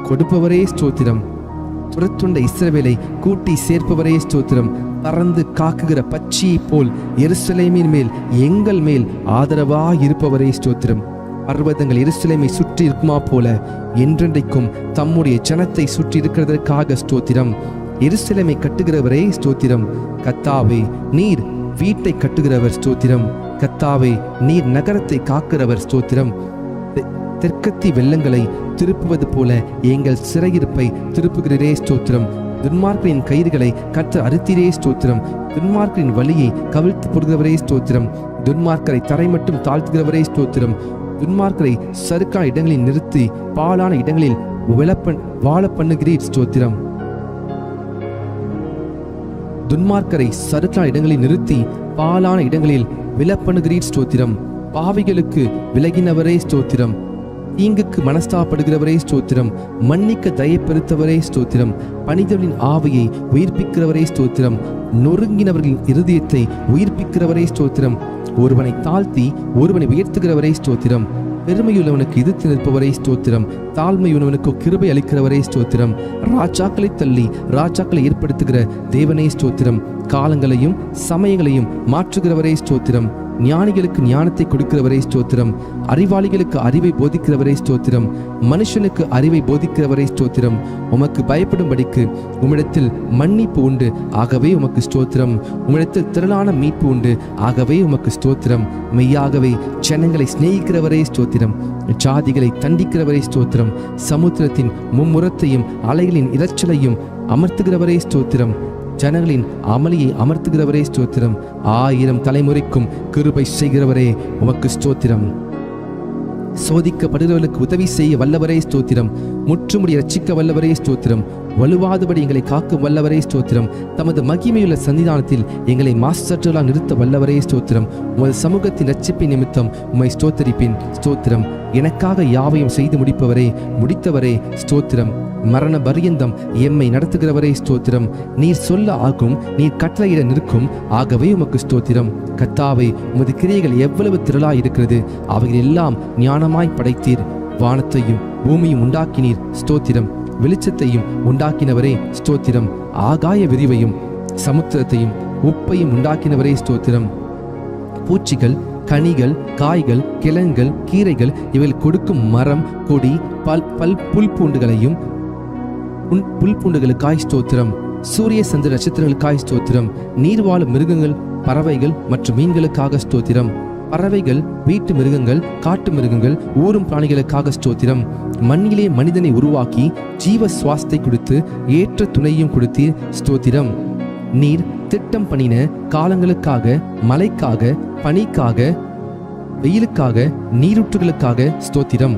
கொடுப்பவரே ஸ்தோத்திரம். துரத்துண்ட இஸ்ரவேலை கூட்டி சேர்ப்பவரே ஸ்தோத்திரம். பறந்து காக்குகிற பட்சியை போல் எருசலேமின் மேல் எங்கள் மேல் ஆதரவாய் இருப்பவரே ஸ்தோத்திரம். பர்வதங்கள் எருசலேமை சுற்றி இருக்குமா போல என்றென்றைக்கும் தம்முடைய ஜனத்தை சுற்றி இருக்கிறதற்காக ஸ்தோத்திரம். எருசலேமை கட்டுகிறவரே ஸ்தோத்திரம். கர்த்தாவே, நீர் வீட்டை கட்டுகிறவர் ஸ்தோத்திரம். கர்த்தாவே, நீர் நகரத்தை காக்கிறவர் ஸ்தோத்திரம். தெற்கத்தி வெள்ளங்களை திருப்புவது போல எங்கள் சிறையிருப்பை திருப்புகிறே ஸ்தோத்திரம். துன்மார்க்கரின் கயிறுகளை கர்த்தர் அறுத்தீரே ஸ்தோத்திரம். துன்மார்க்கரின் வழியை கவிழ்த்து போடுகிறவரே ஸ்தோத்திரம். துன்மார்க்கரை தரை மட்டும் தாழ்த்துகிறவரே ஸ்தோத்திரம். துன்மார்க்கரை சறுக்கான இடங்களில் நிறுத்தி பாழான இடங்களில் வாழ பண்ணுகிறீர் ஸ்தோத்திரம். துன்மார்க்கரை சறுக்கான இடங்களில் நிறுத்தி பாழான இடங்களில் விழப்பண்ணுகிறீர் ஸ்தோத்திரம். பாவிகளுக்கு விலகினவரே ஸ்தோத்திரம். தீங்குக்கு மனஸ்தாப்படுகிறவரே ஸ்தோத்திரம். மன்னிக்க தயை பெருத்தவரே ஸ்தோத்திரம். பணிதவர்களின் ஆவியை உயிர்ப்பிக்கிறவரே ஸ்தோத்திரம். நொறுங்கினவர்களின் இருதயத்தை உயிர்ப்பிக்கிறவரே ஸ்தோத்திரம். ஒருவனை தாழ்த்தி ஒருவனை உயர்த்துகிறவரே ஸ்தோத்திரம். பெருமையுள்ளவனுக்கு எதிர்த்து நிற்பவரே ஸ்தோத்திரம். தாழ்மையுள்ளவனுக்கு கிருபை அளிக்கிறவரே ஸ்தோத்திரம். ராஜாக்களை தள்ளி ராஜாக்களை ஏற்படுத்துகிற தேவனே ஸ்தோத்திரம். காலங்களையும் சமயங்களையும் மாற்றுகிறவரே ஸ்தோத்திரம். ஞானிகளுக்கு ஞானத்தை கொடுக்கிறவரே ஸ்தோத்திரம். அறிவாளிகளுக்கு அறிவை போதிக்கிறவரே ஸ்தோத்திரம். மனுஷனுக்கு அறிவை போதிக்கிறவரே ஸ்தோத்திரம். உமக்கு பயப்படும்படிக்கு உம்மிடத்தில் மன்னிப்பு உண்டு, ஆகவே உமக்கு ஸ்தோத்திரம். உம்மிடத்தில் திரளான மீட்பு உண்டு, ஆகவே உமக்கு ஸ்தோத்திரம். மெய்யாகவே ஜனங்களை சிநேகிக்கிறவரே ஸ்தோத்திரம். ஜாதிகளை தண்டிக்கிறவரே ஸ்தோத்திரம். சமுத்திரத்தின் மும்முரத்தையும் அலைகளின் இரைச்சலையும் அமர்த்துகிறவரே ஸ்தோத்திரம். ஜனங்களின் அமளியை அமர்த்துகிறவரே ஸ்தோத்திரம். 1000 தலைமுறைக்கும் கிருபை செய்கிறவரே உமக்கு ஸ்தோத்திரம். சோதிக்கப்படுகிறவர்களுக்கு உதவி செய்ய வல்லவரே ஸ்தோத்திரம். முற்றுமுடி ரட்சிக்க வல்லவரே ஸ்தோத்திரம். வலுவாதபடி எங்களை காக்கும் வல்லவரே ஸ்தோத்திரம். தமது மகிமையுள்ள சன்னிதானத்தில் எங்களை மாஸ்டர்களால் நிறுத்த வல்லவரே ஸ்தோத்திரம். உமது சமூகத்தின் ரட்சிப்பின் நிமித்தம் உம்மை ஸ்தோத்தரிப்பின் ஸ்தோத்திரம். எனக்காக யாவையும் செய்து முடித்தவரே ஸ்தோத்திரம். மரண பரியந்தம் எம்மை நடத்துகிறவரே ஸ்தோத்திரம். நீர் சொல்ல ஆகும், நீர் கட்டளையிட நிற்கும், ஆகவே உமக்கு ஸ்தோத்திரம். கர்த்தாவே, உமது கிரியைகள் எவ்வளவு திரளாய் இருக்கிறது. அவைகள் எல்லாம் ஞானமாய் படைத்தீர். வானத்தையும் பூமியும் உண்டாக்கினீர் ஸ்தோத்திரம். வெளிச்சத்தையும் உண்டாக்கினவரே ஸ்தோத்திரம். ஆகாய விரிவையும் சமுத்திரத்தையும் உப்பையும் உண்டாக்கினவரே ஸ்தோத்திரம். பூச்சிகள், கனிகள், காய்கள், கிழங்குகள், கீரைகள் இவைகள் கொடுக்கும் மரம், கொடி, புல் பூண்டுகளுக்காய் ஸ்தோத்திரம். சூரிய சந்திர நட்சத்திரங்களுக்காய் ஸ்தோத்திரம். நீர் வாழும் மிருகங்கள், பறவைகள் மற்றும் மீன்களுக்காக ஸ்தோத்திரம். பறவைகள், வீட்டு மிருகங்கள், காட்டு மிருகங்கள், ஊரும் பிராணிகளுக்காக ஸ்தோத்திரம். மண்ணிலே மனிதனை உருவாக்கி ஜீவ சுவாசத்தை கொடுத்து ஏற்ற துணையும் கொடுத்தீர் ஸ்தோத்திரம். நீர் திட்டம் பண்ணின காலங்களுக்காக, மழைக்காக, பனிக்காக, வெயிலுக்காக, நீரூற்றுகளுக்காக ஸ்தோத்திரம்.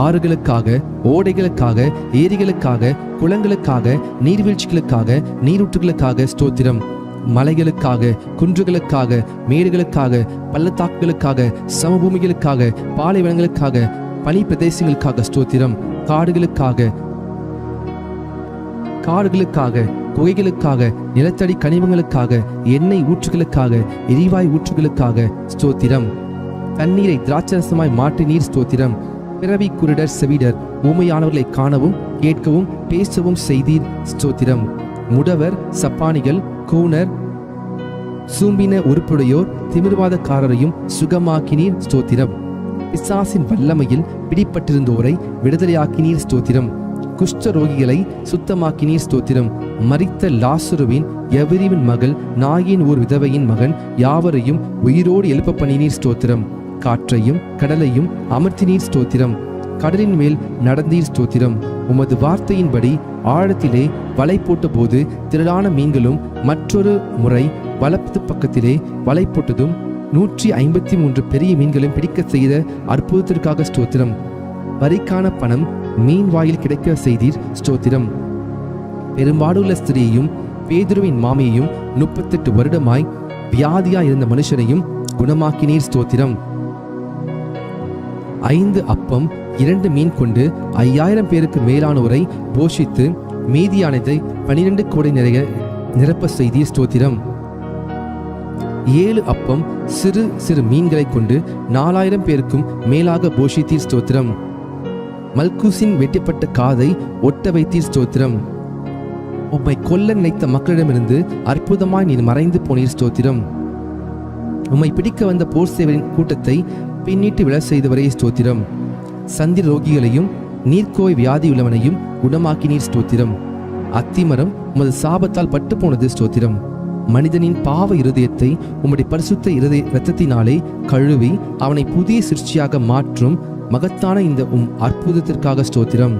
ஆறுகளுக்காக, ஓடைகளுக்காக, ஏரிகளுக்காக, குளங்களுக்காக, நீர்வீழ்ச்சிகளுக்காக, நீரூற்றுகளுக்காக ஸ்தோத்திரம். மலைகளுக்காக, குன்றுகளுக்காக, மேடுகளுக்காக, பள்ளத்தாக்குகளுக்காக, சமபூமிகளுக்காக, பாலைவனங்களுக்காக, பனி பிரதேசங்களுக்காக ஸ்தோத்திரம். காடுகளுக்காக, குகைகளுக்காக, நிலத்தடி கனிமங்களுக்காக, எண்ணெய் ஊற்றுகளுக்காக, எரிவாயு ஊற்றுகளுக்காக ஸ்தோத்திரம். தண்ணீரை திராட்சரசமாய் மாற்றினீர் ஸ்தோத்திரம். பிறவி குருடர் செவிடர் ஊமையானவர்களை காணவும் கேட்கவும் பேசவும் செய்தீர் ஸ்தோத்திரம். முடவர், சப்பானிகள், கூனர், சூம்பின உறுப்புடையோர், திமிர்வாதக்காரரையும் சுகமாக்கினீர் ஸ்தோத்திரம். பிசாசின் வல்லமையில் பிடிப்பட்டிருந்தோரை விடுதலையாக்கினீர் ஸ்தோத்திரம். குஷ்ட ரோகிகளை சுத்தமாக்கினீர் ஸ்தோத்திரம். மரித்த லாசருவின் எவரிவின் மகள் நாயின் ஓர் விதவையின் மகன் யாவரையும் உயிரோடு எழுப்ப பண்ணினீர் ஸ்தோத்திரம். காற்றையும் கடலையும் அமர்த்தினீர் ஸ்தோத்திரம். கடலின் மேல் நடந்தீர் ஸ்தோத்திரம். உமது வார்த்தையின்படி ஆழத்திலே வலை போட்ட போது திரளான மீன்களும் மற்றொரு முறை வலது பக்கத்திலே வலை போட்டதும் 153 பெரிய மீன்களும் பிடிக்க செய்த அற்புதத்திற்காக ஸ்தோத்திரம். வரிக்கான பணம் மீன் வாயில் கிடைக்க செய்தீர் ஸ்தோத்திரம். பெரும்பாடுள்ள ஸ்திரீயையும் பேதுருவின் மாமியையும் 38 வருடமாய் வியாதியாய் இருந்த மனுஷனையும் குணமாக்கினீர் ஸ்தோத்திரம். 5 அப்பம் 2 மீன் கொண்டு 5000 பேருக்கு மேலானோரை போஷித்து மீதியானதை 12 கோடை நிறைய நிரப்ப செய்தீர் ஸ்தோத்திரம். 7 அப்பம் சிறு சிறு மீன்களை கொண்டு 4000 பேருக்கும் மேலாக போஷித்தீர் ஸ்தோத்திரம். மல்கூசின் வெட்டப்பட்ட காதை ஒட்ட வைத்தீர் ஸ்தோத்திரம். உம்மை கொல்ல நினைத்த மக்களிடமிருந்து அற்புதமாய் நீர் மறைந்து போனீர் ஸ்தோத்திரம். உம்மை பிடிக்க வந்த போர் சேவரின் கூட்டத்தை பின்னிட்டு விழ செய்தவரே ஸ்தோத்திரம். சந்திர ரோகிகளையும் நீர்க்கோய் வியாதியுள்ளவனையும் குணமாக்கினீர் ஸ்தோத்திரம். அத்திமரம் உமது சாபத்தால் பட்டு போனது ஸ்தோத்திரம். மனிதனின் பாவ இருதயத்தை உம்முடைய பரிசுத்த இரத்தத்தினாலே கழுவி அவனை புதிய சிருஷ்டியாக மாற்றும் மகத்தான இந்த அற்புதத்திற்காக ஸ்தோத்திரம்.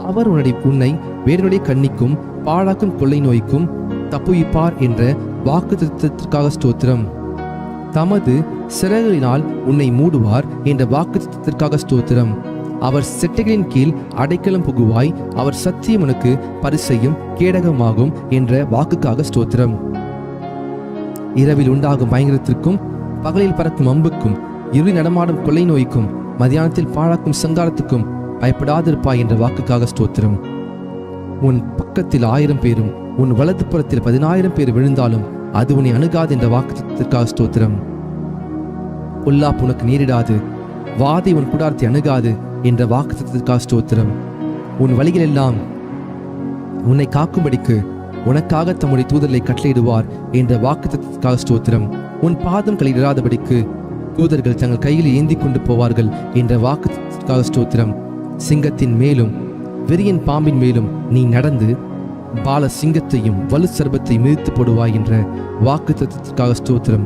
அவர் உன்னை வேறனுடைய கண்ணிக்கும் பாழாக்கும் கொள்ளை நோய்க்கும் தப்புவிப்பார் என்ற வாக்குத்தத்தத்திற்காக ஸ்தோத்திரம். தமது சிறகுகளினால் உன்னை மூடுவார் என்ற வாக்குத்தத்தத்திற்காக ஸ்தோத்திரம். அவர் செட்டைகளின் கீழ் அடைக்கலம் புகுவாய், அவர் சத்தியம் உனக்கு பரிசையும் கேடகமாகும் என்ற வாக்குக்காக ஸ்தோத்திரம். இரவில் உண்டாகும் பயங்கரத்திற்கும் பகலில் பறக்கும் அம்புக்கும் இருளில் நடமாடும் கொள்ளை நோய்க்கும் மதியானத்தில் பாழாக்கும் சங்காரத்துக்கும் பயப்படாதிருப்பாய் என்ற வாக்குக்காக ஸ்தோத்திரம். உன் பக்கத்தில் 1000 பேரும் உன் வலது புறத்தில் 10000 பேர் விழுந்தாலும் அது உன்னை அணுகாது என்ற வாக்குத்தத்திற்காக ஸ்தோத்திரம். பொல்லாப்பு உனக்கு நேரிடாது, வாதை உன் கூடாரத்தை அணுகாது என்ற வாக்குத்தத்திற்காக ஸ்தோத்திரம். உன் வழிகள் எல்லாம் உன்னை காக்கும்படிக்கு உனக்காக தம்முடைய தூதர்களை கட்டளையிடுவார் என்ற வாக்குத்தத்திற்காக ஸ்தோத்திரம். உன் பாதம் களையிடாதபடிக்கு தூதர்கள் தங்கள் கையில் ஏந்தி கொண்டு போவார்கள் என்ற வாக்குத்தத்திற்காக ஸ்தோத்திரம். சிங்கத்தின் மேலும் வெறியன் பாம்பின் மேலும் நீ நடந்து பால சிங்கத்தையும் வலு சர்பத்தை மிதித்து போடுவாய் என்ற வாக்குத்தத்திற்காக ஸ்தோத்திரம்.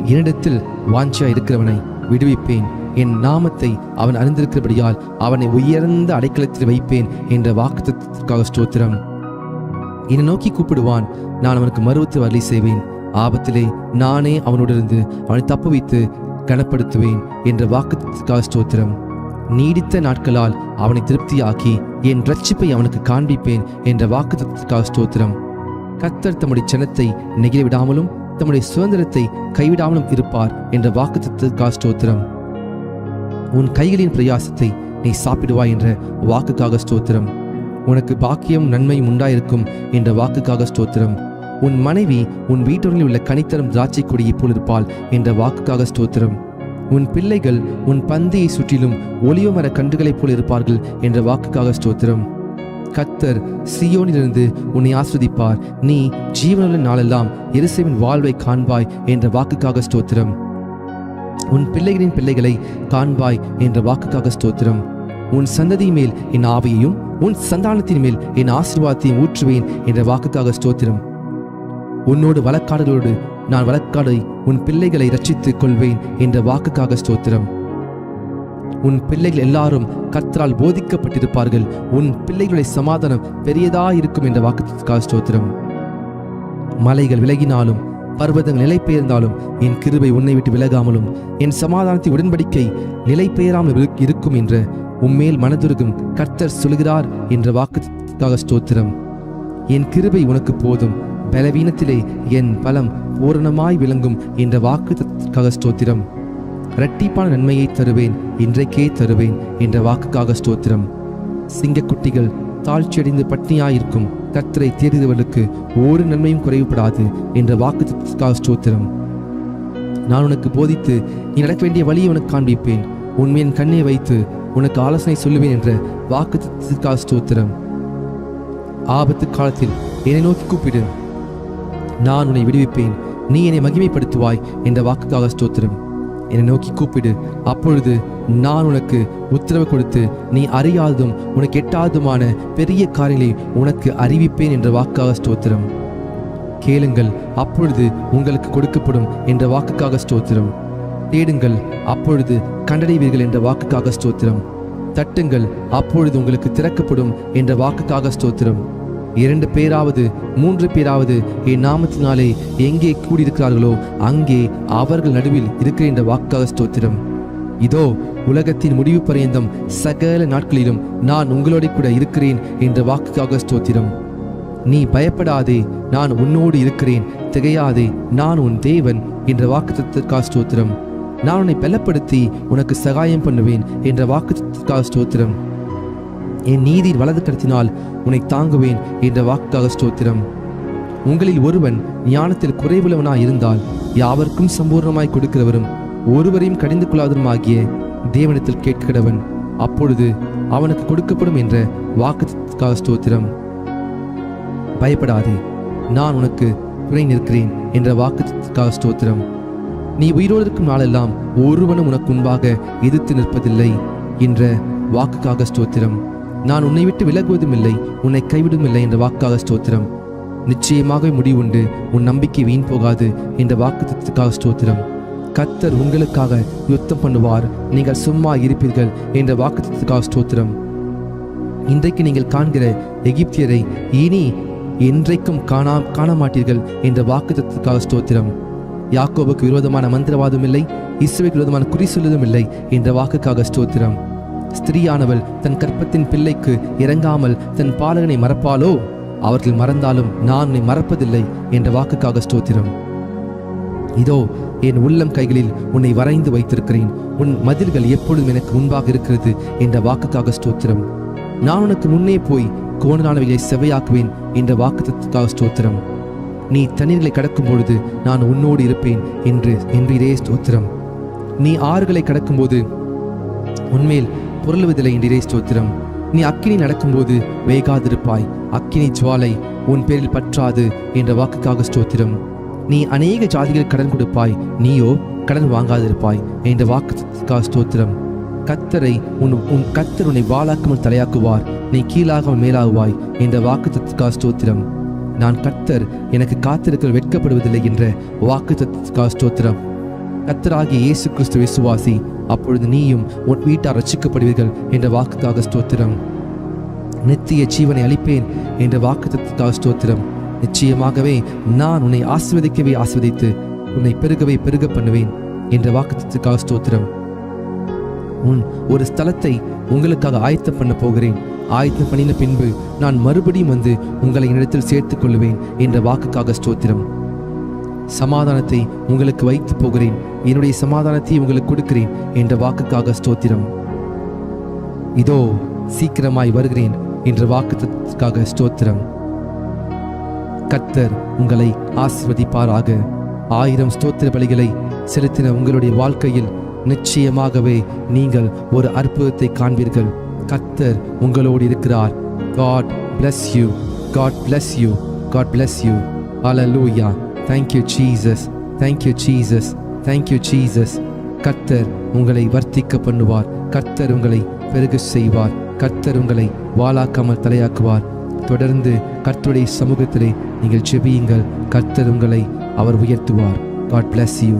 என்னிடத்தில் வாஞ்சியா இருக்கிறவனை விடுவிப்பேன், என் நாமத்தை அவன் அறிந்திருக்கிறபடியால் அவனை உயர்ந்த அடைக்கலத்தில் வைப்பேன் என்ற வாக்குத்தத்திற்காக ஸ்தோத்திரம். என்னை நோக்கி கூப்பிடுவான், நான் அவனுக்கு மறுத்து வரலி செய்வேன். ஆபத்திலே நானே அவனோடிருந்து அவனை தப்புவித்து கனப்படுத்துவேன் என்ற வாக்குத்தத்திற்காக ஸ்தோத்திரம். நீடித்த நாட்களால் அவனை திருப்தியாக்கி என் இரட்சிப்பை அவனுக்கு காண்பிப்பேன் என்ற வாக்குத்தத்திற்காக ஸ்தோத்திரம். கர்த்தர் தம்முடைய ஜனத்தை நெகிழ விடாமலும் தம்முடைய சுதந்திரத்தை கைவிடாமலும் இருப்பார் என்ற வாக்குத்தத்திற்காக ஸ்தோத்திரம். உன் கைகளின் பிரயாசத்தை நீ சாப்பிடுவாய் என்ற வாக்குக்காக ஸ்தோத்திரம். உனக்கு பாக்கியம் நன்மையும் உண்டாயிருக்கும் என்ற வாக்குக்காக ஸ்தோத்திரம். உன் மனைவி உன் வீட்டோரில் உள்ள கனித்தரும் திராட்சை கொடியை போல் இருப்பாள் என்ற வாக்குக்காக ஸ்தோத்திரம். உன் பிள்ளைகள் உன் பந்தியை சுற்றிலும் ஒலிவ மர கன்றுகளைப் போல் இருப்பார்கள் என்ற வாக்குக்காக ஸ்தோத்திரம். கர்த்தர் சீயோனிலிருந்து உன்னை ஆஸ்வதிப்பார், நீ ஜீவனுள்ள நாளெல்லாம் எருசலேமின் வாழ்வை காண்பாய் என்ற வாக்குக்காக ஸ்தோத்திரம். உன் பிள்ளைகளின் பிள்ளைகளை காண்பாய் என்ற வாக்குக்காக ஸ்தோத்திரம். உன் சந்ததி மேல் என் ஆவியையும் உன் சந்தானத்தின் மேல் என் ஆசீர்வாதத்தையும் ஊற்றுவேன் என்ற வாக்குக்காக ஸ்தோத்திரம். உன்னோடு வழக்காடுகளோடு நான் வழக்காடை உன் பிள்ளைகளை ரட்சித்துக் கொள்வேன் என்ற வாக்குக்காக ஸ்தோத்திரம். உன் பிள்ளைகள் எல்லாரும் கர்த்தரால் போதிக்கப்பட்டிருப்பார்கள், உன் பிள்ளைகளுடைய சமாதானம் பெரியதாயிருக்கும் என்ற வாக்குக்காக ஸ்தோத்திரம். மலைகள் விலகினாலும் பர்வதங்கள் நிலை பெயர்ந்தாலும் என் கிருபை உன்னை விட்டு விலகாமலும் என் சமாதானத்தின் உடன்படிக்கை நிலை பெயராமல் இருக்கும் என்ற உம்மேல் மனதுருகும் கர்த்தர் சொல்கிறார் என்ற வாக்குக்காக ஸ்தோத்திரம். என் கிருபை உனக்கு போதும், பலவீனத்திலே என் பலம் பூரணமாய் விளங்கும் என்ற வாக்குக்காக ஸ்தோத்திரம். இரட்டிப்பான நன்மையை தருவேன், இன்றைக்கே தருவேன் என்ற வாக்குக்காக ஸ்தோத்திரம். சிங்கக்குட்டிகள் தாழ்ச்சியடைந்து பட்டினியாயிருக்கும் கர்த்தரை தேடுகிறவர்களுக்கு ஒரு நன்மையும் குறைவுபடாது என்ற வாக்குத்தத்தத்திற்காக ஸ்தோத்திரம். நான் உனக்கு போதித்து நீ நடக்க வேண்டிய வழியை உனக்கு காண்பிப்பேன், உண்மையின் கண்ணை வைத்து உனக்கு ஆலோசனை சொல்லுவேன் என்ற வாக்குத்தத்தத்திற்காக ஸ்தோத்திரம். ஆபத்து காலத்தில் என்னை நோக்கி கூப்பிடு, நான் உன்னை விடுவிப்பேன், நீ என்னை மகிமைப்படுத்துவாய் என்ற வாக்குக்காக ஸ்தோத்திரம். என்னை நோக்கி கூப்பிடு, அப்பொழுது நான் உனக்கு உத்தரவு கொடுத்து நீ அறியாததும் உனக்கு எட்டாததுமான பெரிய காரியங்களை உனக்கு அறிவிப்பேன் என்ற வாக்காக ஸ்தோத்திரம். கேளுங்கள், அப்பொழுது உங்களுக்கு கொடுக்கப்படும் என்ற வாக்குக்காக ஸ்தோத்திரம். தேடுங்கள், அப்பொழுது கண்டடைவீர்கள் என்ற வாக்குக்காக ஸ்தோத்திரம். தட்டுங்கள், அப்பொழுது உங்களுக்கு திறக்கப்படும் என்ற வாக்குக்காக ஸ்தோத்திரம். 2 பேராவது 3 பேராவது என் நாமத்தினாலே எங்கே கூடியிருக்கிறார்களோ அங்கே அவர்கள் நடுவில் இருக்கிற என்ற வாக்காக ஸ்தோத்திரம். இதோ உலகத்தின் முடிவு பரியந்தம் சகல நாட்களிலும் நான் உங்களோட கூட இருக்கிறேன் என்ற வாக்குக்காக ஸ்தோத்திரம். நீ பயப்படாதே, நான் உன்னோடு இருக்கிறேன், திகையாதே, நான் உன் தேவன் என்ற வாக்குத்தத்தத்திற்காக ஸ்தோத்திரம். நான் உன்னை பலப்படுத்தி உனக்கு சகாயம் பண்ணுவேன் என்ற வாக்குத்தத்தத்திற்காக ஸ்தோத்திரம். என் நீதியின் வலது கரத்தினால் உன்னை தாங்குவேன் என்ற வாக்குக்காக ஸ்தோத்திரம். உங்களில் ஒருவன் ஞானத்தில் குறைவுள்ளவனாய் இருந்தால் யாவருக்கும் சம்பூர்ணமாய் கொடுக்கிறவரும் ஒருவரையும் கடிந்து கொள்ளாதவருமாகிய தேவனிடத்தில் கேட்கிறவன், அப்பொழுது அவனுக்கு கொடுக்கப்படும் என்ற வாக்குக்காக ஸ்தோத்திரம். பயப்படாதே, நான் உனக்கு துணை நிற்கிறேன் என்ற வாக்குக்காக ஸ்தோத்திரம். நீ உயிரோடு இருக்கும் நாளெல்லாம் ஒருவனும் உனக்கு முன்பாக எதிர்த்து நிற்பதில்லை என்ற வாக்குக்காக ஸ்தோத்திரம். நான் உன்னை விட்டு விலகுவதும் இல்லை, உன்னை கைவிடும் இல்லை என்ற வாக்காக ஸ்தோத்திரம். நிச்சயமாக முடிவுண்டு, உன் நம்பிக்கை வீண் போகாது என்ற வாக்குத்தத்தத்திற்காக ஸ்தோத்திரம். கர்த்தர் உங்களுக்காக யுத்தம் பண்ணுவார், நீங்கள் சும்மா இருப்பீர்கள் என்ற வாக்குத்தத்தத்திற்காக ஸ்தோத்திரம். இன்றைக்கு நீங்கள் காண்கிற எகிப்தியரை இனி என்றைக்கும் காண மாட்டீர்கள் என்ற வாக்குத்தத்தத்திற்காக ஸ்தோத்திரம். யாக்கோபுக்கு விரோதமான மந்திரவாதம் இல்லை, இஸ்ரவேலுக்கு விரோதமான குறி சொல்லுவதும் இல்லை என்ற வாக்குக்காக ஸ்தோத்திரம். ஸ்திரீயானவள் தன் கற்பத்தின் பிள்ளைக்கு இறங்காமல் தன் பாலகனை மறப்பாளோ? அவர்கள் மறந்தாலும் நான் உன்னை மறப்பதில்லை என்ற வாக்குக்காக ஸ்தோத்திரம். இதோ என் உள்ளம் கைகளில் உன்னை வரைந்து வைத்திருக்கிறேன், உன் மதில்கள் எப்பொழுதும் எனக்கு முன்பாக இருக்கிறது என்ற வாக்குக்காக ஸ்தோத்திரம். நான் உனக்கு முன்னே போய் கோணலானவைகளை செவையாக்குவேன் என்ற வாக்குத்தத்தத்திற்காக ஸ்தோத்திரம். நீ தண்ணீர்களை கடக்கும் பொழுது நான் உன்னோடு இருப்பேன் என்றே ஸ்தோத்திரம். நீ ஆறுகளை கடக்கும்போது உன்மேல் புரளுவதில்லை என்றே ஸ்தோத்திரம். நீ அக்கினி நடக்கும்போது வேகாதிருப்பாய், அக்கினி ஜுவாலை உன் பேரில் பற்றாது என்ற வாக்குக்காக ஸ்தோத்திரம். நீ அநேக ஜாதிகள் கடன் கொடுப்பாய், நீயோ கடன் வாங்காதிருப்பாய் என்ற வாக்குக்காக ஸ்தோத்திரம். கர்த்தரை உன் கர்த்தர் உன்னை வாளாக்காமல் தலையாக்குவார், நீ கீழாகாமல் மேலாகுவாய் என்ற வாக்குக்காக ஸ்தோத்திரம். நான் கர்த்தர், எனக்கு காத்திருக்க வெட்கப்படுவதில்லை என்ற வாக்குக்காக ஸ்தோத்திரம். கர்த்தராகிய இயேசு கிறிஸ்து விசுவாசி, அப்பொழுது நீயும் உன் வீட்டார் ரட்சிக்கப்படுவீர்கள் என்ற வாக்குக்காக ஸ்தோத்திரம். நித்திய ஜீவனை அளிப்பேன் என்ற வாக்குத்தத்தத்திற்காக ஸ்தோத்திரம். நிச்சயமாகவே நான் உன்னை ஆசீர்வதிக்கவே ஆசீர்வதித்து உன்னை பெருகவே பெருக பண்ணுவேன் என்ற வாக்குத்தத்தத்திற்காக ஸ்தோத்திரம். ஒரு ஸ்தலத்தை உங்களுக்காக ஆயத்தம் பண்ண போகிறேன், ஆயத்தம் பண்ணின பின்பு நான் மறுபடியும் வந்து உங்களை என்னிடத்தில் சேர்த்துக் கொள்ளுவேன் என்ற வாக்குக்காக ஸ்தோத்திரம். சமாதானத்தை உங்களுக்கு வைத்து போகிறேன், என்னுடைய சமாதானத்தை உங்களுக்கு கொடுக்கிறேன் என்ற வாக்குக்காக ஸ்தோத்திரம். இதோ சீக்கிரமாய் வருகிறேன் என்ற வாக்குக்காக ஸ்தோத்திரம். கர்த்தர் உங்களை ஆசீர்வதிப்பாராக. 1000 ஸ்தோத்திர பலிகளை செலுத்தின உங்களுடைய வாழ்க்கையில் நிச்சயமாகவே நீங்கள் ஒரு அற்புதத்தை காண்பீர்கள். கர்த்தர் உங்களோடு இருக்கிறார். God bless you. God bless you. God bless you. Hallelujah. Thank you Jesus. Thank you Jesus. Thank you Jesus. கர்த்தர் உங்களை வர்த்திக்க பண்ணுவார். கர்த்தர் உங்களை பெருக செய்வார். கர்த்தர் உங்களை வாளாக்காமல் தலையாக்குவார். தொடர்ந்து கர்த்தருடைய சமூகத்திலே நீங்கள் ஜெபியுங்கள். கர்த்தர் உங்களை அவர் உயர்த்துவார். God bless you.